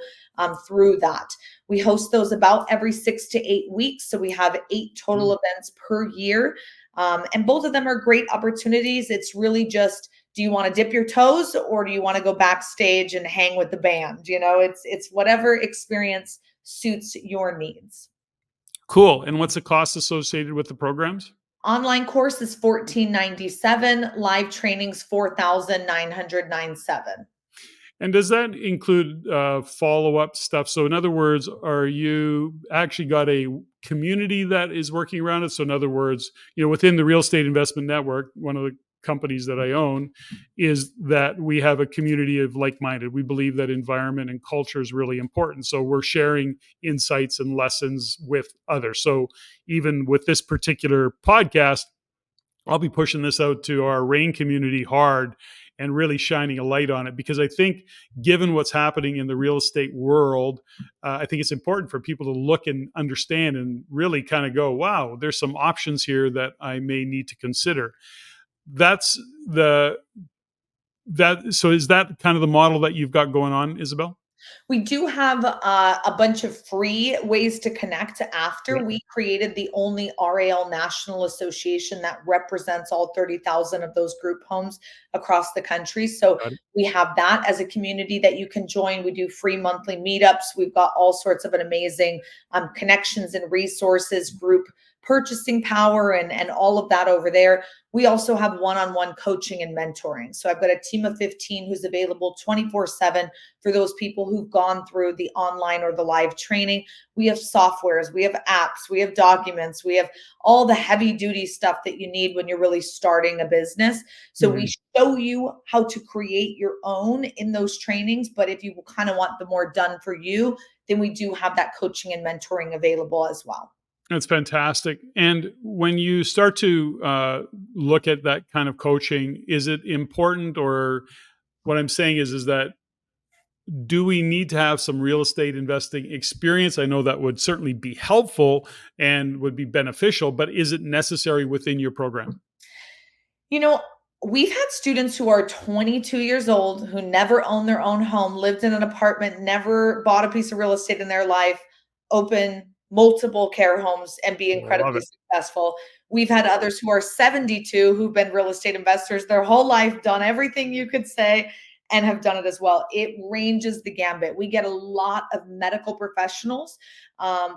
through that. We host those about every 6 to 8 weeks. So we have 8 total events per year. And both of them are great opportunities. It's really just, do you want to dip your toes or do you want to go backstage and hang with the band? It's whatever experience suits your needs. Cool. And what's the cost associated with the programs? Online course is 1497. Live trainings 4997. And does that include follow up stuff? So, in other words, are you actually got a community that is working around it? So, in other words, within the real estate investment network, one of the companies that I own is that we have a community of like minded. We believe that environment and culture is really important. So, we're sharing insights and lessons with others. So, even with this particular podcast, I'll be pushing this out to our RAIN community hard and really shining a light on it because I think, given what's happening in the real estate world, I think it's important for people to look and understand and really kind of go, wow, there's some options here that I may need to consider. That's the that. So is that kind of the model that you've got going on, Isabel? We do have a bunch of free ways to connect Yeah, after we created the only RAL National Association that represents all 30,000 of those group homes across the country. So got it. we have that as a community that you can join. We do free monthly meetups. We've got all sorts of an amazing connections and resources, group purchasing power, and all of that over there. We also have one-on-one coaching and mentoring. So I've got a team of 15 who's available 24/7 for those people who've gone through the online or the live training. We have softwares, we have apps, we have documents, we have all the heavy duty stuff that you need when you're really starting a business. So we Mhm. show you how to create your own in those trainings. But if you kind of want the more done for you, then we do have that coaching and mentoring available as well. That's fantastic. And when you start to look at that kind of coaching, is it important, or what I'm saying is that do we need to have some real estate investing experience? I know that would certainly be helpful and would be beneficial, but is it necessary within your program? You know, we've had students who are 22 years old who never owned their own home, lived in an apartment, never bought a piece of real estate in their life, open multiple care homes and be Love incredibly it. successful. We've had others who are 72 who've been real estate investors their whole life, done everything you could say, and have done it as well. It ranges the gambit. We get a lot of medical professionals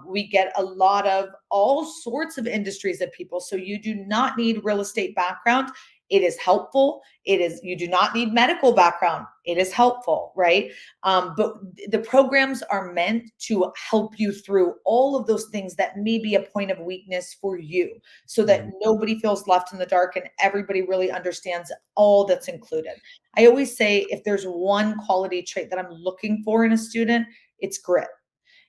We get a lot of all sorts of industries of people. So you do not need real estate background. It is helpful. It is, you do not need medical background. It is helpful, right? But the programs are meant to help you through all of those things that may be a point of weakness for you, so that Mhm. nobody feels left in the dark and everybody really understands all that's included. I always say if there's one quality trait that I'm looking for in a student, it's grit.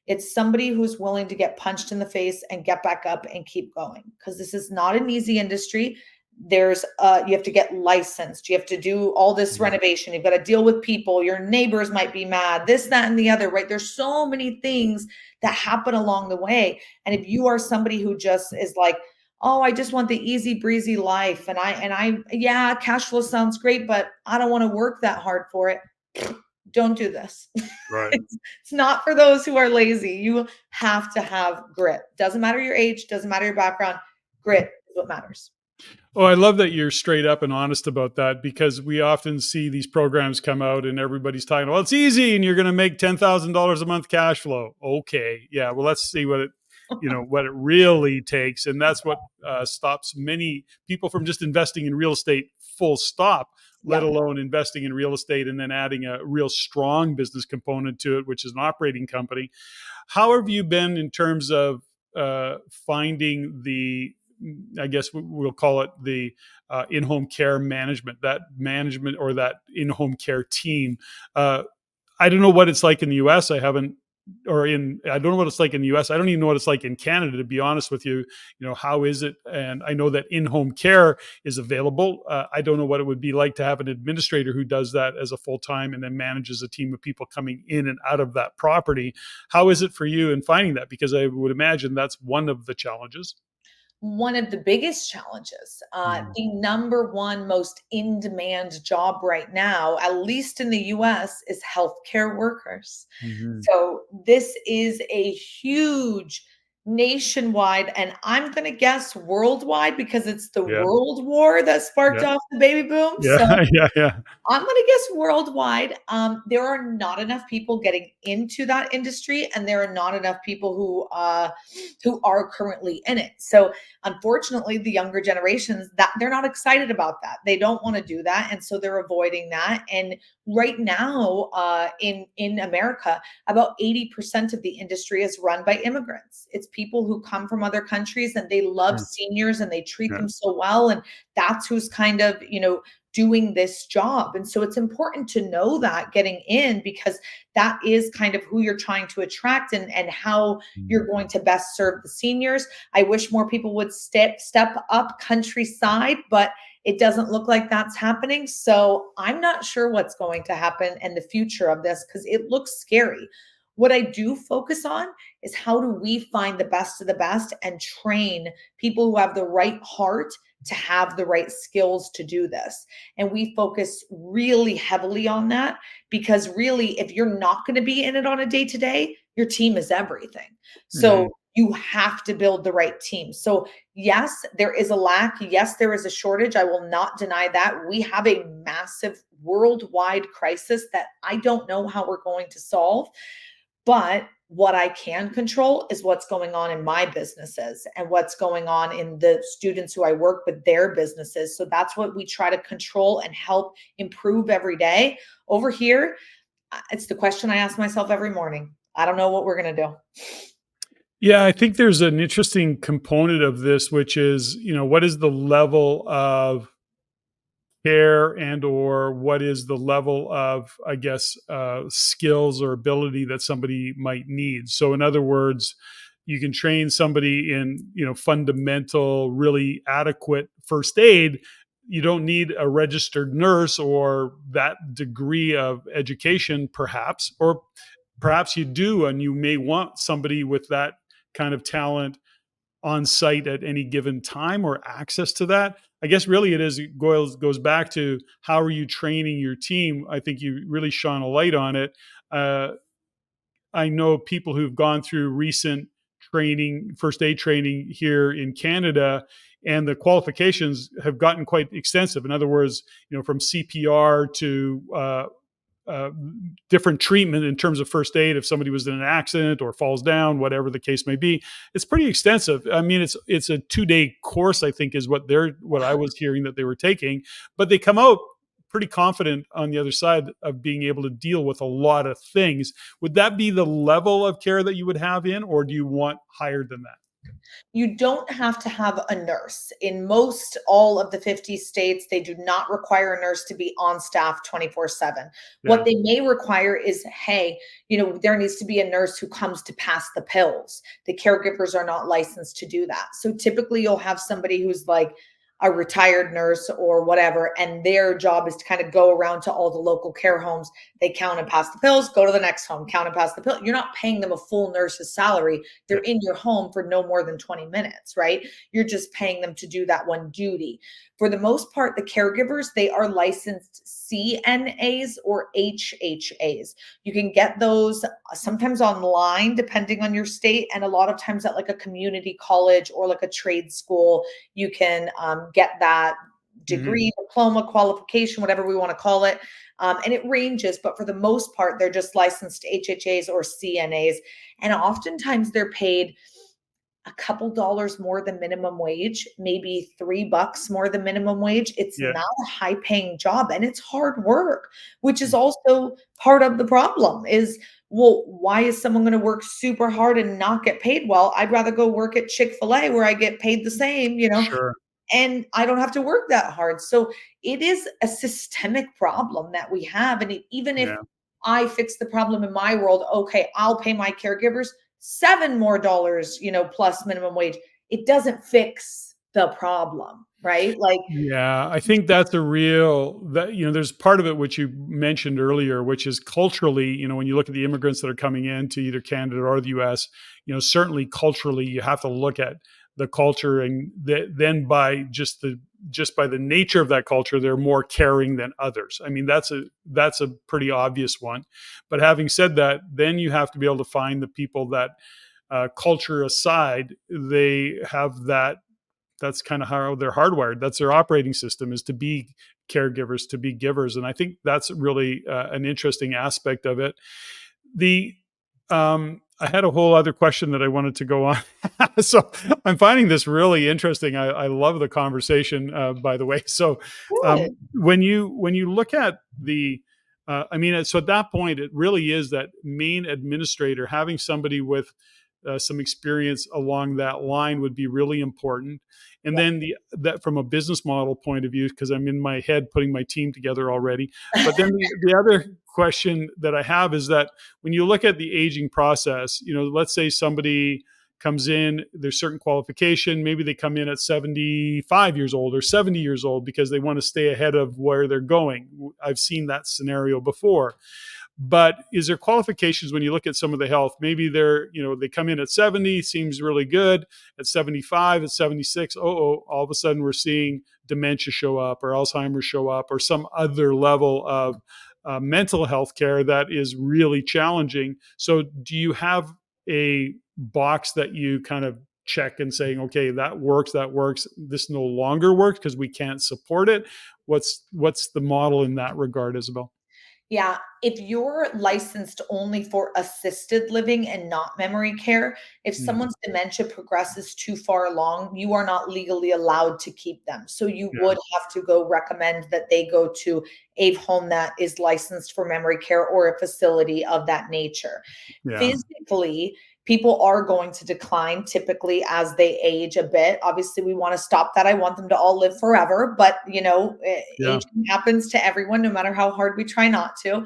It's somebody who's willing to get punched in the face and get back up and keep going, because this is not an easy industry. There's you have to get licensed, you have to do all this Mhm. renovation, you've got to deal with people, your neighbors might be mad, this, that, and the other, right? There's so many things that happen along the way. And if you are somebody who just is like, oh, I just want the easy breezy life, and yeah, cash flow sounds great, but I don't want to work that hard for it, don't do this. Right. It's not for those who are lazy. You have to have grit. Doesn't matter your age, doesn't matter your background. Grit is what matters. Oh, I love that you're straight up and honest about that, because we often see these programs come out and everybody's talking, well, it's easy and you're going to make $10,000 a month cash flow. Okay. Yeah. Well, let's see what what it really takes. And that's what stops many people from just investing in real estate full stop, let Yep. alone investing in real estate and then adding a real strong business component to it, which is an operating company. How have you been in terms of finding the, I guess we'll call it the in-home care management, that management or that in-home care team? Uh, I don't know what it's like in the US. I haven't, I don't know what it's like in the US. I don't even know what it's like in Canada, to be honest with you. How is it? And I know that in-home care is available. I don't know what it would be like to have an administrator who does that as a full-time and then manages a team of people coming in and out of that property. How is it for you in finding that? Because I would imagine that's one of the challenges. One of the biggest challenges, Mhm. the number one most in demand job right now, at least in the US, is healthcare workers. Mhm. So this is a huge nationwide, and I'm going to guess worldwide, because it's the Yeah, world war that sparked yeah, off the baby boom. yeah, So yeah, yeah. I'm going to guess worldwide. There are not enough people getting into that industry, and there are not enough people who are currently in it. So, unfortunately, the younger generations, that they're not excited about that. They don't want to do that, and so they're avoiding that. And right now, in America, about 80% of the industry is run by immigrants. It's people who come from other countries and they love Mm, seniors and they treat yeah. them so well, and that's who's kind of doing this job. And so it's important to know that getting in, because that is kind of who you're trying to attract, and how Mm, you're going to best serve the seniors. I wish more people would step up countryside, but it doesn't look like that's happening. So I'm not sure what's going to happen in the future of this, because it looks scary. What I do focus on is how do we find the best of the best and train people who have the right heart to have the right skills to do this. And we focus really heavily on that, because really, if you're not going to be in it on a day to day, your team is everything. mhm. So you have to build the right team. So, yes, there is a lack. Yes, there is a shortage. I will not deny that. We have a massive worldwide crisis that I don't know how we're going to solve. But what I can control is what's going on in my businesses and what's going on in the students who I work with, their businesses. So that's what we try to control and help improve every day. Over here, it's the question I ask myself every morning. I don't know what we're going to do. Yeah, I think there's an interesting component of this, which is, what is the level of care and or what is the level of, I guess, skills or ability that somebody might need. So in other words, you can train somebody in, fundamental, really adequate first aid. You don't need a registered nurse or that degree of education, perhaps, or perhaps you do, and you may want somebody with that kind of talent on site at any given time or access to that. I guess really it goes back to how are you training your team? I think you really shone a light on it. Uh, I know people who've gone through recent training, first aid training here in Canada, and the qualifications have gotten quite extensive. In other words, from CPR to different treatment in terms of first aid if somebody was in an accident or falls down, whatever the case may be. It's pretty extensive. I mean, it's a 2-day course, I think, is what I was hearing that they were taking, but they come out pretty confident on the other side of being able to deal with a lot of things. Would that be the level of care that you would have in, or do you want higher than that? You don't have to have a nurse. In most all of the 50 states, they do not require a nurse to be on staff 24/7. What Yeah. they may require is, hey, there needs to be a nurse who comes to pass the pills. The caregivers are not licensed to do that. So typically you'll have somebody who's like a retired nurse or whatever, and their job is to kind of go around to all the local care homes. They count and pass the pills, go to the next home, count and pass the pill. You're not paying them a full nurse's salary. Yeah. They're in your home for no more than 20 minutes, right? You're just paying them to do that one duty. For the most part, the caregivers, they are licensed CNAs or HHAs. You can get those sometimes online, depending on your state, and a lot of times at like a community college or like a trade school, you can get that Mhm. degree, diploma, qualification, whatever we want to call it. And it ranges, but for the most part, they're just licensed HHAs or CNAs. And oftentimes they're paid a couple dollars more than minimum wage, maybe $3 more than minimum wage. It's Yeah. not a high paying job and it's hard work, which is Mm. also part of the problem is, well, why is someone going to work super hard and not get paid well? I'd rather go work at Chick-fil-A where I get paid the same, Sure. and I don't have to work that hard. So it is a systemic problem that we have. And even if Yeah. I fix the problem in my world, okay, I'll pay my caregivers seven more dollars, plus minimum wage. It doesn't fix the problem, right? Like, Yeah, I think that's a real that there's part of it which you mentioned earlier, which is culturally, when you look at the immigrants that are coming into either Canada or the US, certainly culturally you have to look at the culture, and then just by the nature of that culture, they're more caring than others. I mean, that's a pretty obvious one. But having said that, then you have to be able to find the people that culture aside, they have that's kind of how they're hardwired. That's their operating system, is to be caregivers, to be givers. And I think that's really an interesting aspect of it. The I had a whole other question that I wanted to go on. So I'm finding this really interesting. I love the conversation, by the way. So good. when you look at I mean, so at that point, it really is that main administrator having somebody with some experience along that line would be really important. And Yeah. then that from a business model point of view, because I'm in my head putting my team together already. But then the other question that I have is that when you look at the aging process, let's say somebody comes in, there's certain qualification, maybe they come in at 75 years old or 70 years old because they want to stay ahead of where they're going. I've seen that scenario before. But is there qualifications when you look at some of the health? Maybe they come in at 70, seems really good. At 75, at 76, all of a sudden we're seeing dementia show up or Alzheimer's show up or some other level of mental health care that is really challenging. So do you have a box that you kind of check and saying, okay, that works, this no longer works because we can't support it? What's the model in that regard, Isabel? Yeah, if you're licensed only for assisted living and not memory care, if Mm, someone's dementia progresses too far along, you are not legally allowed to keep them. So you yeah, would have to go recommend that they go to a home that is licensed for memory care or a facility of that nature. yeah, Physically, people are going to decline typically as they age a bit. Obviously, we want to stop that. I want them to all live forever, but yeah. aging happens to everyone, no matter how hard we try not to.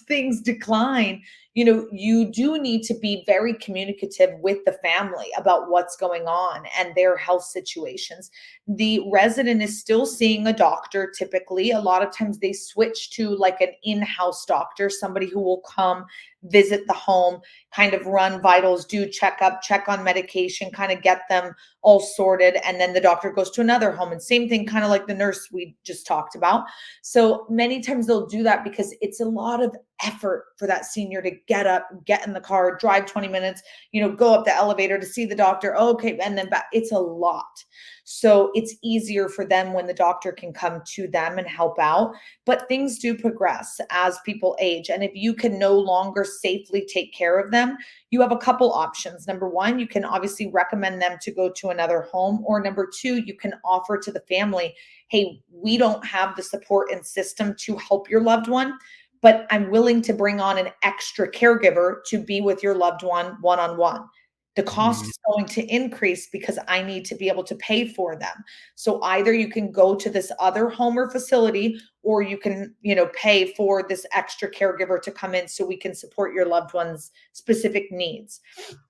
Things decline, you do need to be very communicative with the family about what's going on and their health situations. The resident is still seeing a doctor typically. A lot of times they switch to like an in-house doctor, somebody who will come visit the home, kind of run vitals, do checkup, check on medication, kind of get them all sorted. And then the doctor goes to another home. And same thing, kind of like the nurse we just talked about. So many times they'll do that because it's a lot of effort for that senior to get up, get in the car, drive 20 minutes, go up the elevator to see the doctor. Okay. And then back. It's a lot. So it's easier for them when the doctor can come to them and help out. But things do progress as people age. And if you can no longer safely take care of them, you have a couple options. Number one, you can obviously recommend them to go to another home. Or number two, you can offer to the family, hey, we don't have the support and system to help your loved one, but I'm willing to bring on an extra caregiver to be with your loved one on one. The cost Mhm. is going to increase because I need to be able to pay for them. So either you can go to this other home or facility, or you can, pay for this extra caregiver to come in so we can support your loved one's specific needs.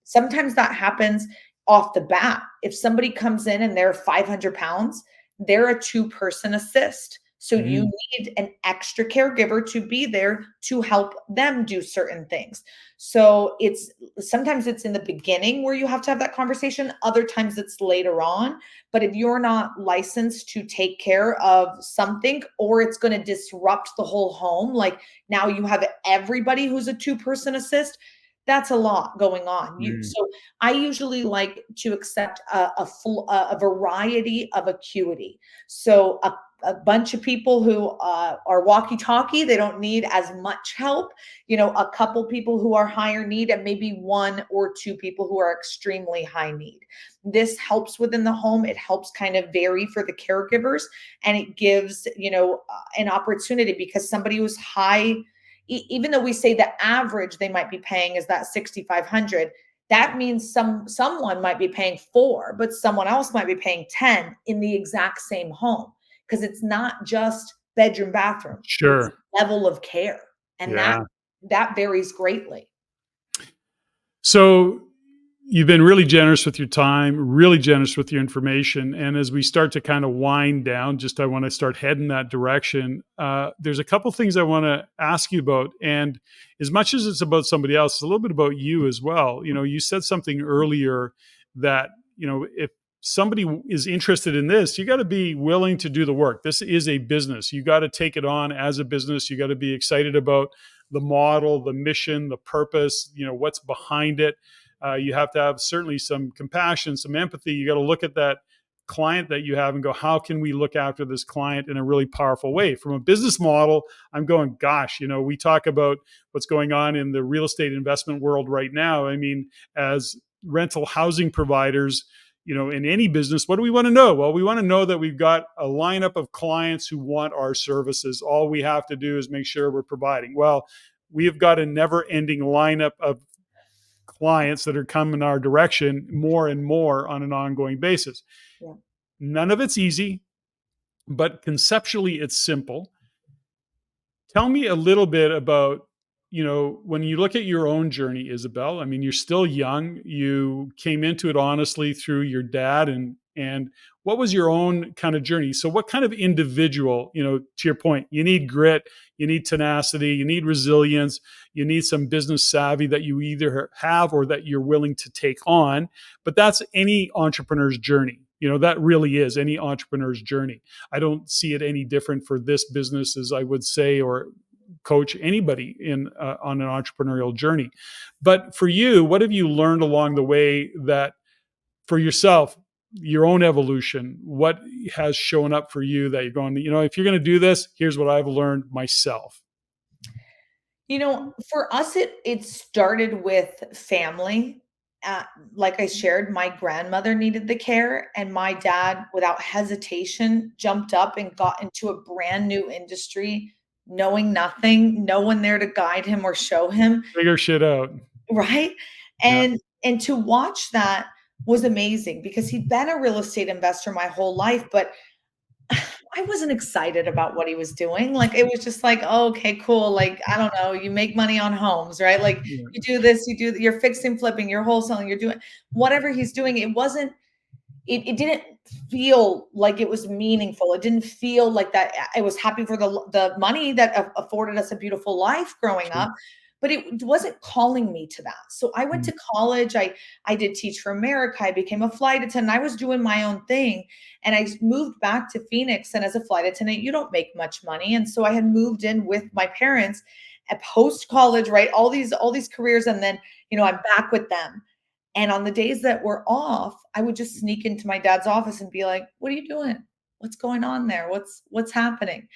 Sometimes that happens off the bat. If somebody comes in and they're 500 pounds, they're a two-person assist. So you Mhm. need an extra caregiver to be there to help them do certain things. So sometimes it's in the beginning where you have to have that conversation. Other times it's later on. But if you're not licensed to take care of something, or it's going to disrupt the whole home, like now you have everybody who's a two-person assist, that's a lot going on. Mm. So I usually like to accept a variety of acuity. So a bunch of people who are walkie-talkie, they don't need as much help. A couple people who are higher need, and maybe one or two people who are extremely high need. This helps within the home. It helps kind of vary for the caregivers, and it gives an opportunity, because somebody who's high, even though we say the average they might be paying is that 6,500, that means someone might be paying 4, but someone else might be paying 10 in the exact same home, because it's not just bedroom, bathroom, it's Sure. level of care. And that Yeah. that varies greatly. So you've been really generous with your time, really generous with your information. And as we start to kind of wind down, just I want to start heading that direction. There's a couple things I want to ask you about. And as much as it's about somebody else, it's a little bit about you as well. You said something earlier that, if somebody is interested in this, you got to be willing to do the work. This is a business. You got to take it on as a business. You got to be excited about the model, the mission, the purpose, what's behind it. You have to have certainly some compassion, some empathy. You got to look at that client that you have and go, how can we look after this client in a really powerful way? From a business model, I'm going, gosh, we talk about what's going on in the real estate investment world right now. I mean, as rental housing providers, in any business, what do we want to know? Well, we want to know that we've got a lineup of clients who want our services. All we have to do is make sure we're providing. Well, we've got a never ending lineup of clients that are coming our direction more and more on an ongoing basis. Yeah. None of it's easy, but conceptually it's simple. Tell me a little bit about, when you look at your own journey, Isabelle. I mean, you're still young. You came into it honestly through your dad, and what was your own kind of journey? So what kind of individual, to your point, you need grit, you need tenacity, you need resilience, you need some business savvy that you either have or that you're willing to take on. But that's any entrepreneur's journey. That really is any entrepreneur's journey. I don't see it any different for this business, as I would say, or coach anybody in on an entrepreneurial journey. But for you, what have you learned along the way that for yourself, your own evolution, what has shown up for you that you're going, if you're going to do this, here's what I've learned myself. For us, it started with family. Uh, like I shared, my grandmother needed the care, and my dad, without hesitation, jumped up and got into a brand new industry, knowing nothing, no one there to guide him or show him, Figure shit out. right? Yeah. And to watch that was amazing, because he'd been a real estate investor my whole life, but I wasn't excited about what he was doing. Like, it was just like, oh, okay, cool. Like, I don't know, you make money on homes, right? Like, Yeah. you do this, you're fixing, flipping, you're wholesaling, you're doing whatever he's doing. It didn't feel like it was meaningful. It didn't feel like that. I was happy for the money that afforded us a beautiful life growing Sure. up, but it wasn't calling me to that. So I went Mm. to college. I did Teach for America. I became a flight attendant. I was doing my own thing, and I moved back to Phoenix. And as a flight attendant, you don't make much money, and so I had moved in with my parents. at post college, right? All these careers, and then I'm back with them. And on the days that we're off, I would just sneak into my dad's office and be like, "What are you doing? What's going on there? What's happening?"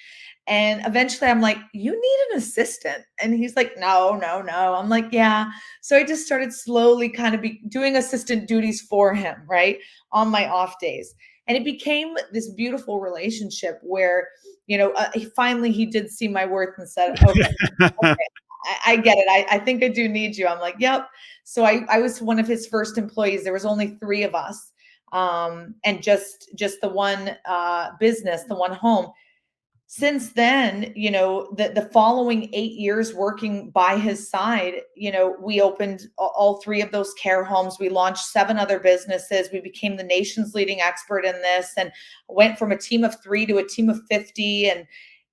And eventually I'm like, "You need an assistant." And he's like, "No, no, no." I'm like, "Yeah." So I just started slowly kind of doing assistant duties for him, right? On my off days. And it became this beautiful relationship where, he did see my worth and said, "Okay, okay, I get it. I think I do need you." I'm like, "Yep." So I was one of his first employees. There was only three of us, and just the one business, the one home. Since then, the following 8 years working by his side, we opened all three of those care homes. We launched seven other businesses. We became the nation's leading expert in this, and went from a team of three to a team of 50. And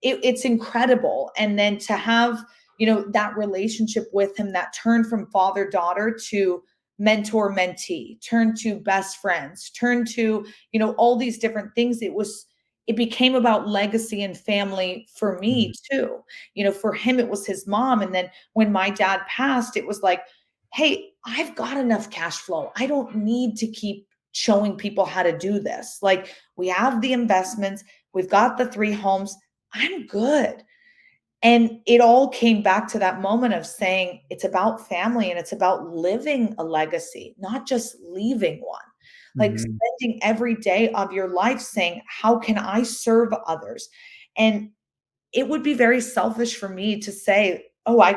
it's incredible. And then to have, that relationship with him that turned from father daughter to mentor mentee, turned to best friends, turned to, all these different things. It became about legacy and family for me Mhm. too. For him, it was his mom. And then when my dad passed, it was like, "Hey, I've got enough cash flow. I don't need to keep showing people how to do this. Like, we have the investments, we've got the three homes. I'm good." And it all came back to that moment of saying it's about family and it's about living a legacy, not just leaving one. Like Mhm. spending every day of your life saying, "How can I serve others?" And it would be very selfish for me to say, "Oh, I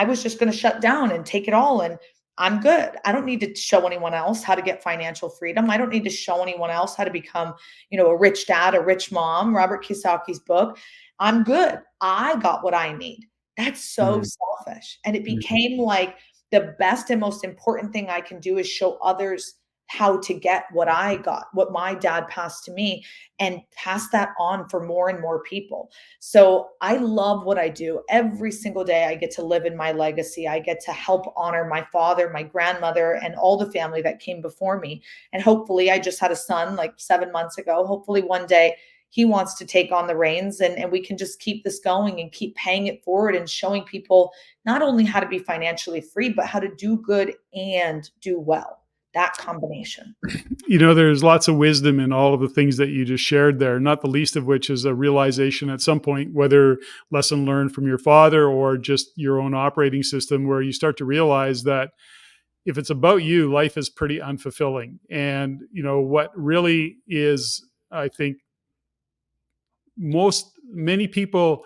was just going to shut down and take it all and I'm good. I don't need to show anyone else how to get financial freedom. I don't need to show anyone else how to become, a rich dad, a rich mom." Robert Kiyosaki's book. "I'm good. I got what I need." That's so Mhm. selfish. And it Mhm. became like the best and most important thing I can do is show others how to get what I got, what my dad passed to me, and pass that on for more and more people. So I love what I do. Every single day, I get to live in my legacy. I get to help honor my father, my grandmother, and all the family that came before me. And hopefully, I just had a son like 7 months ago. Hopefully, one day he wants to take on the reins, and we can just keep this going and keep paying it forward and showing people not only how to be financially free, but how to do good and do well. That combination. There's lots of wisdom in all of the things that you just shared there, not the least of which is a realization at some point, whether lesson learned from your father or just your own operating system, where you start to realize that if it's about you, life is pretty unfulfilling. And, what really is, I think, many people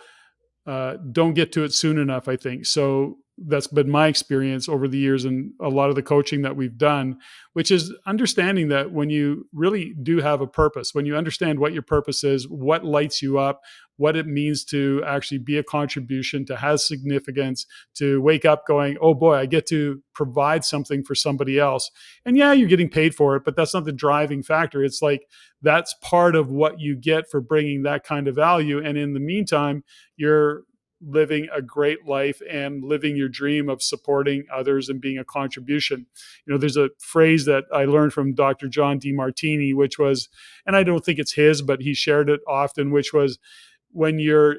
don't get to it soon enough, I think. So that's been my experience over the years and a lot of the coaching that we've done, which is understanding that when you really do have a purpose, when you understand what your purpose is, what lights you up, what it means to actually be a contribution, to have significance, to wake up going, "Oh boy, I get to provide something for somebody else." And yeah, you're getting paid for it, but that's not the driving factor. It's like that's part of what you get for bringing that kind of value. And in the meantime, you're living a great life and living your dream of supporting others and being a contribution. There's a phrase that I learned from Dr. John DeMartini, which was, and I don't think it's his, but he shared it often, which was, when your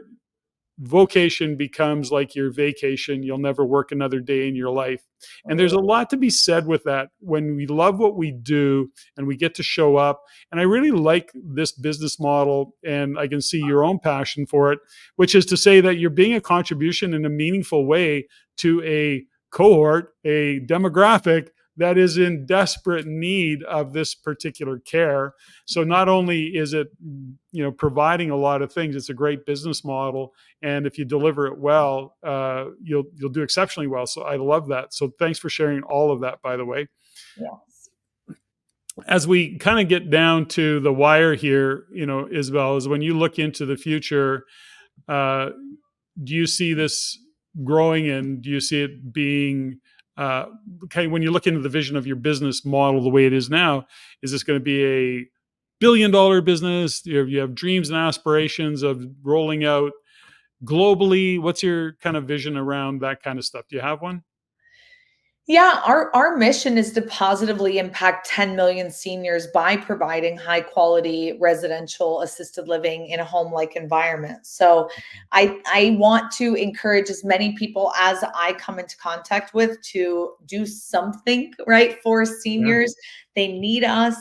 vocation becomes like your vacation, you'll never work another day in your life. And there's a lot to be said with that when we love what we do and we get to show up. And I really like this business model, and I can see your own passion for it, which is to say that you're being a contribution in a meaningful way to a cohort, a demographic that is in desperate need of this particular care. So not only is it, providing a lot of things, it's a great business model, and if you deliver it well, you'll do exceptionally well. So I love that. So thanks for sharing all of that, by the way. Yes. As we kind of get down to the wire here, Isabel, is when you look into the future, uh, do you see this growing, and do you see it being uh, okay, when you look into the vision of your business model the way it is now, is this going to be a billion-dollar business? You have dreams and aspirations of rolling out globally? What's your kind of vision around that kind of stuff? Do you have one? Yeah, our mission is to positively impact 10 million seniors by providing high quality residential assisted living in a home like environment. So I want to encourage as many people as I come into contact with to do something right for Yeah, seniors. They need us.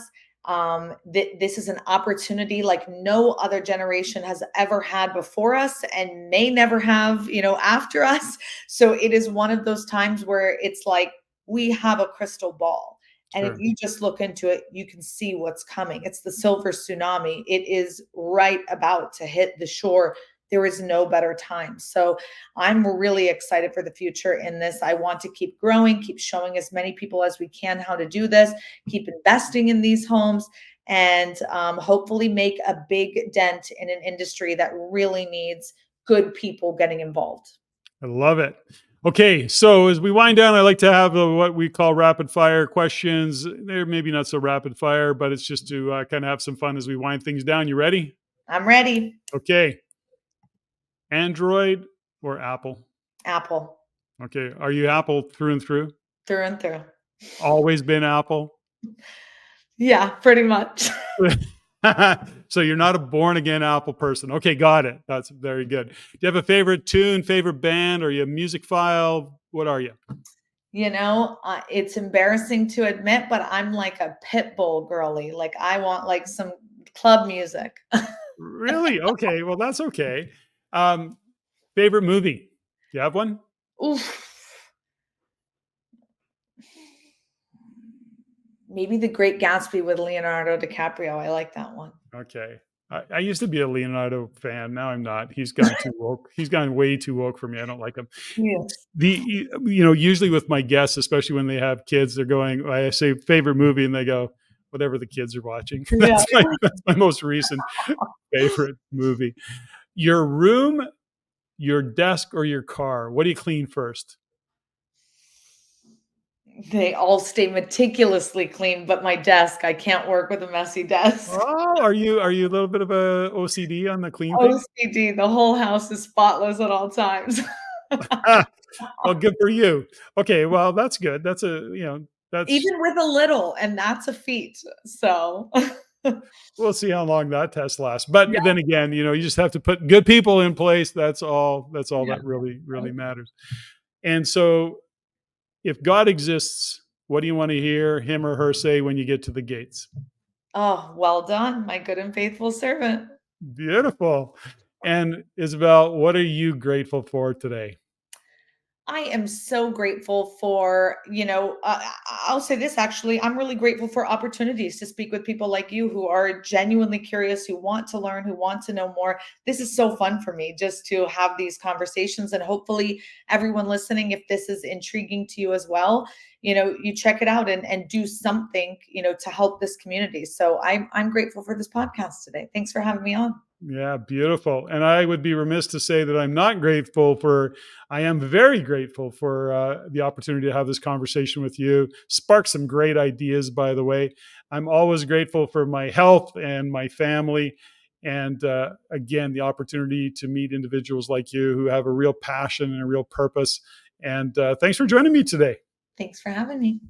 This is an opportunity like no other generation has ever had before us and may never have, after us. So it is one of those times where it's like we have a crystal ball. And if sure. you just look into it, you can see what's coming. It's the silver tsunami. It is right about to hit the shore. There is no better time. So I'm really excited for the future in this. I want to keep growing, keep showing as many people as we can how to do this, keep investing in these homes, and hopefully make a big dent in an industry that really needs good people getting involved. I love it. Okay, so as we wind down, I like to have what we call rapid fire questions. They're maybe not so rapid fire, but it's just to kind of have some fun as we wind things down. You ready? I'm ready. Okay. Android or Apple? Apple, Okay. Are you Apple through and through? through and through. Always been Apple? Yeah, pretty much. So you're not a born again Apple person. Okay, got it. That's very good. Do you have a favorite tune, favorite band? Are you a music file? What are you? It's embarrassing to admit, but I'm like a pit bull girly. Like I want like some club music. Really? Okay. Well, that's okay. Um, Favorite movie? Do you have one? Oof. Maybe The Great Gatsby with Leonardo DiCaprio. I like that one. Okay. I used to be a Leonardo fan. Now I'm not. He's gone too woke. He's gone way too woke for me. I don't like him. Yes. Usually with my guests, especially when they have kids, they're going, I say favorite movie, and they go, whatever the kids are watching. Yeah. That's my most recent favorite movie. Your room, your desk, or your car? What do you clean first? They all stay meticulously clean, but my desk, I can't work with a messy desk. Oh, are you a little bit of a OCD on the clean thing? OCD, the whole house is spotless at all times. Ah, well, good for you. Okay, well, that's good. That's Even with a little, and that's a feat. So, we'll see how long that test lasts. But yeah, then again, you just have to put good people in place. That's all yeah. that really matters. And so if God exists, what do you want to hear him or her say when you get to the gates? Oh, well done, my good and faithful servant. Beautiful. And Isabel, what are you grateful for today? I am so grateful for, I'll say this actually, I'm really grateful for opportunities to speak with people like you who are genuinely curious, who want to learn, who want to know more. This is so fun for me just to have these conversations. And hopefully, everyone listening, if this is intriguing to you as well, you check it out and do something, to help this community. So I'm grateful for this podcast today. Thanks for having me on. Yeah, beautiful. And I would be remiss to say that I am very grateful for the opportunity to have this conversation with you. Spark some great ideas, by the way. I'm always grateful for my health and my family. And again, the opportunity to meet individuals like you who have a real passion and a real purpose. And thanks for joining me today. Thanks for having me.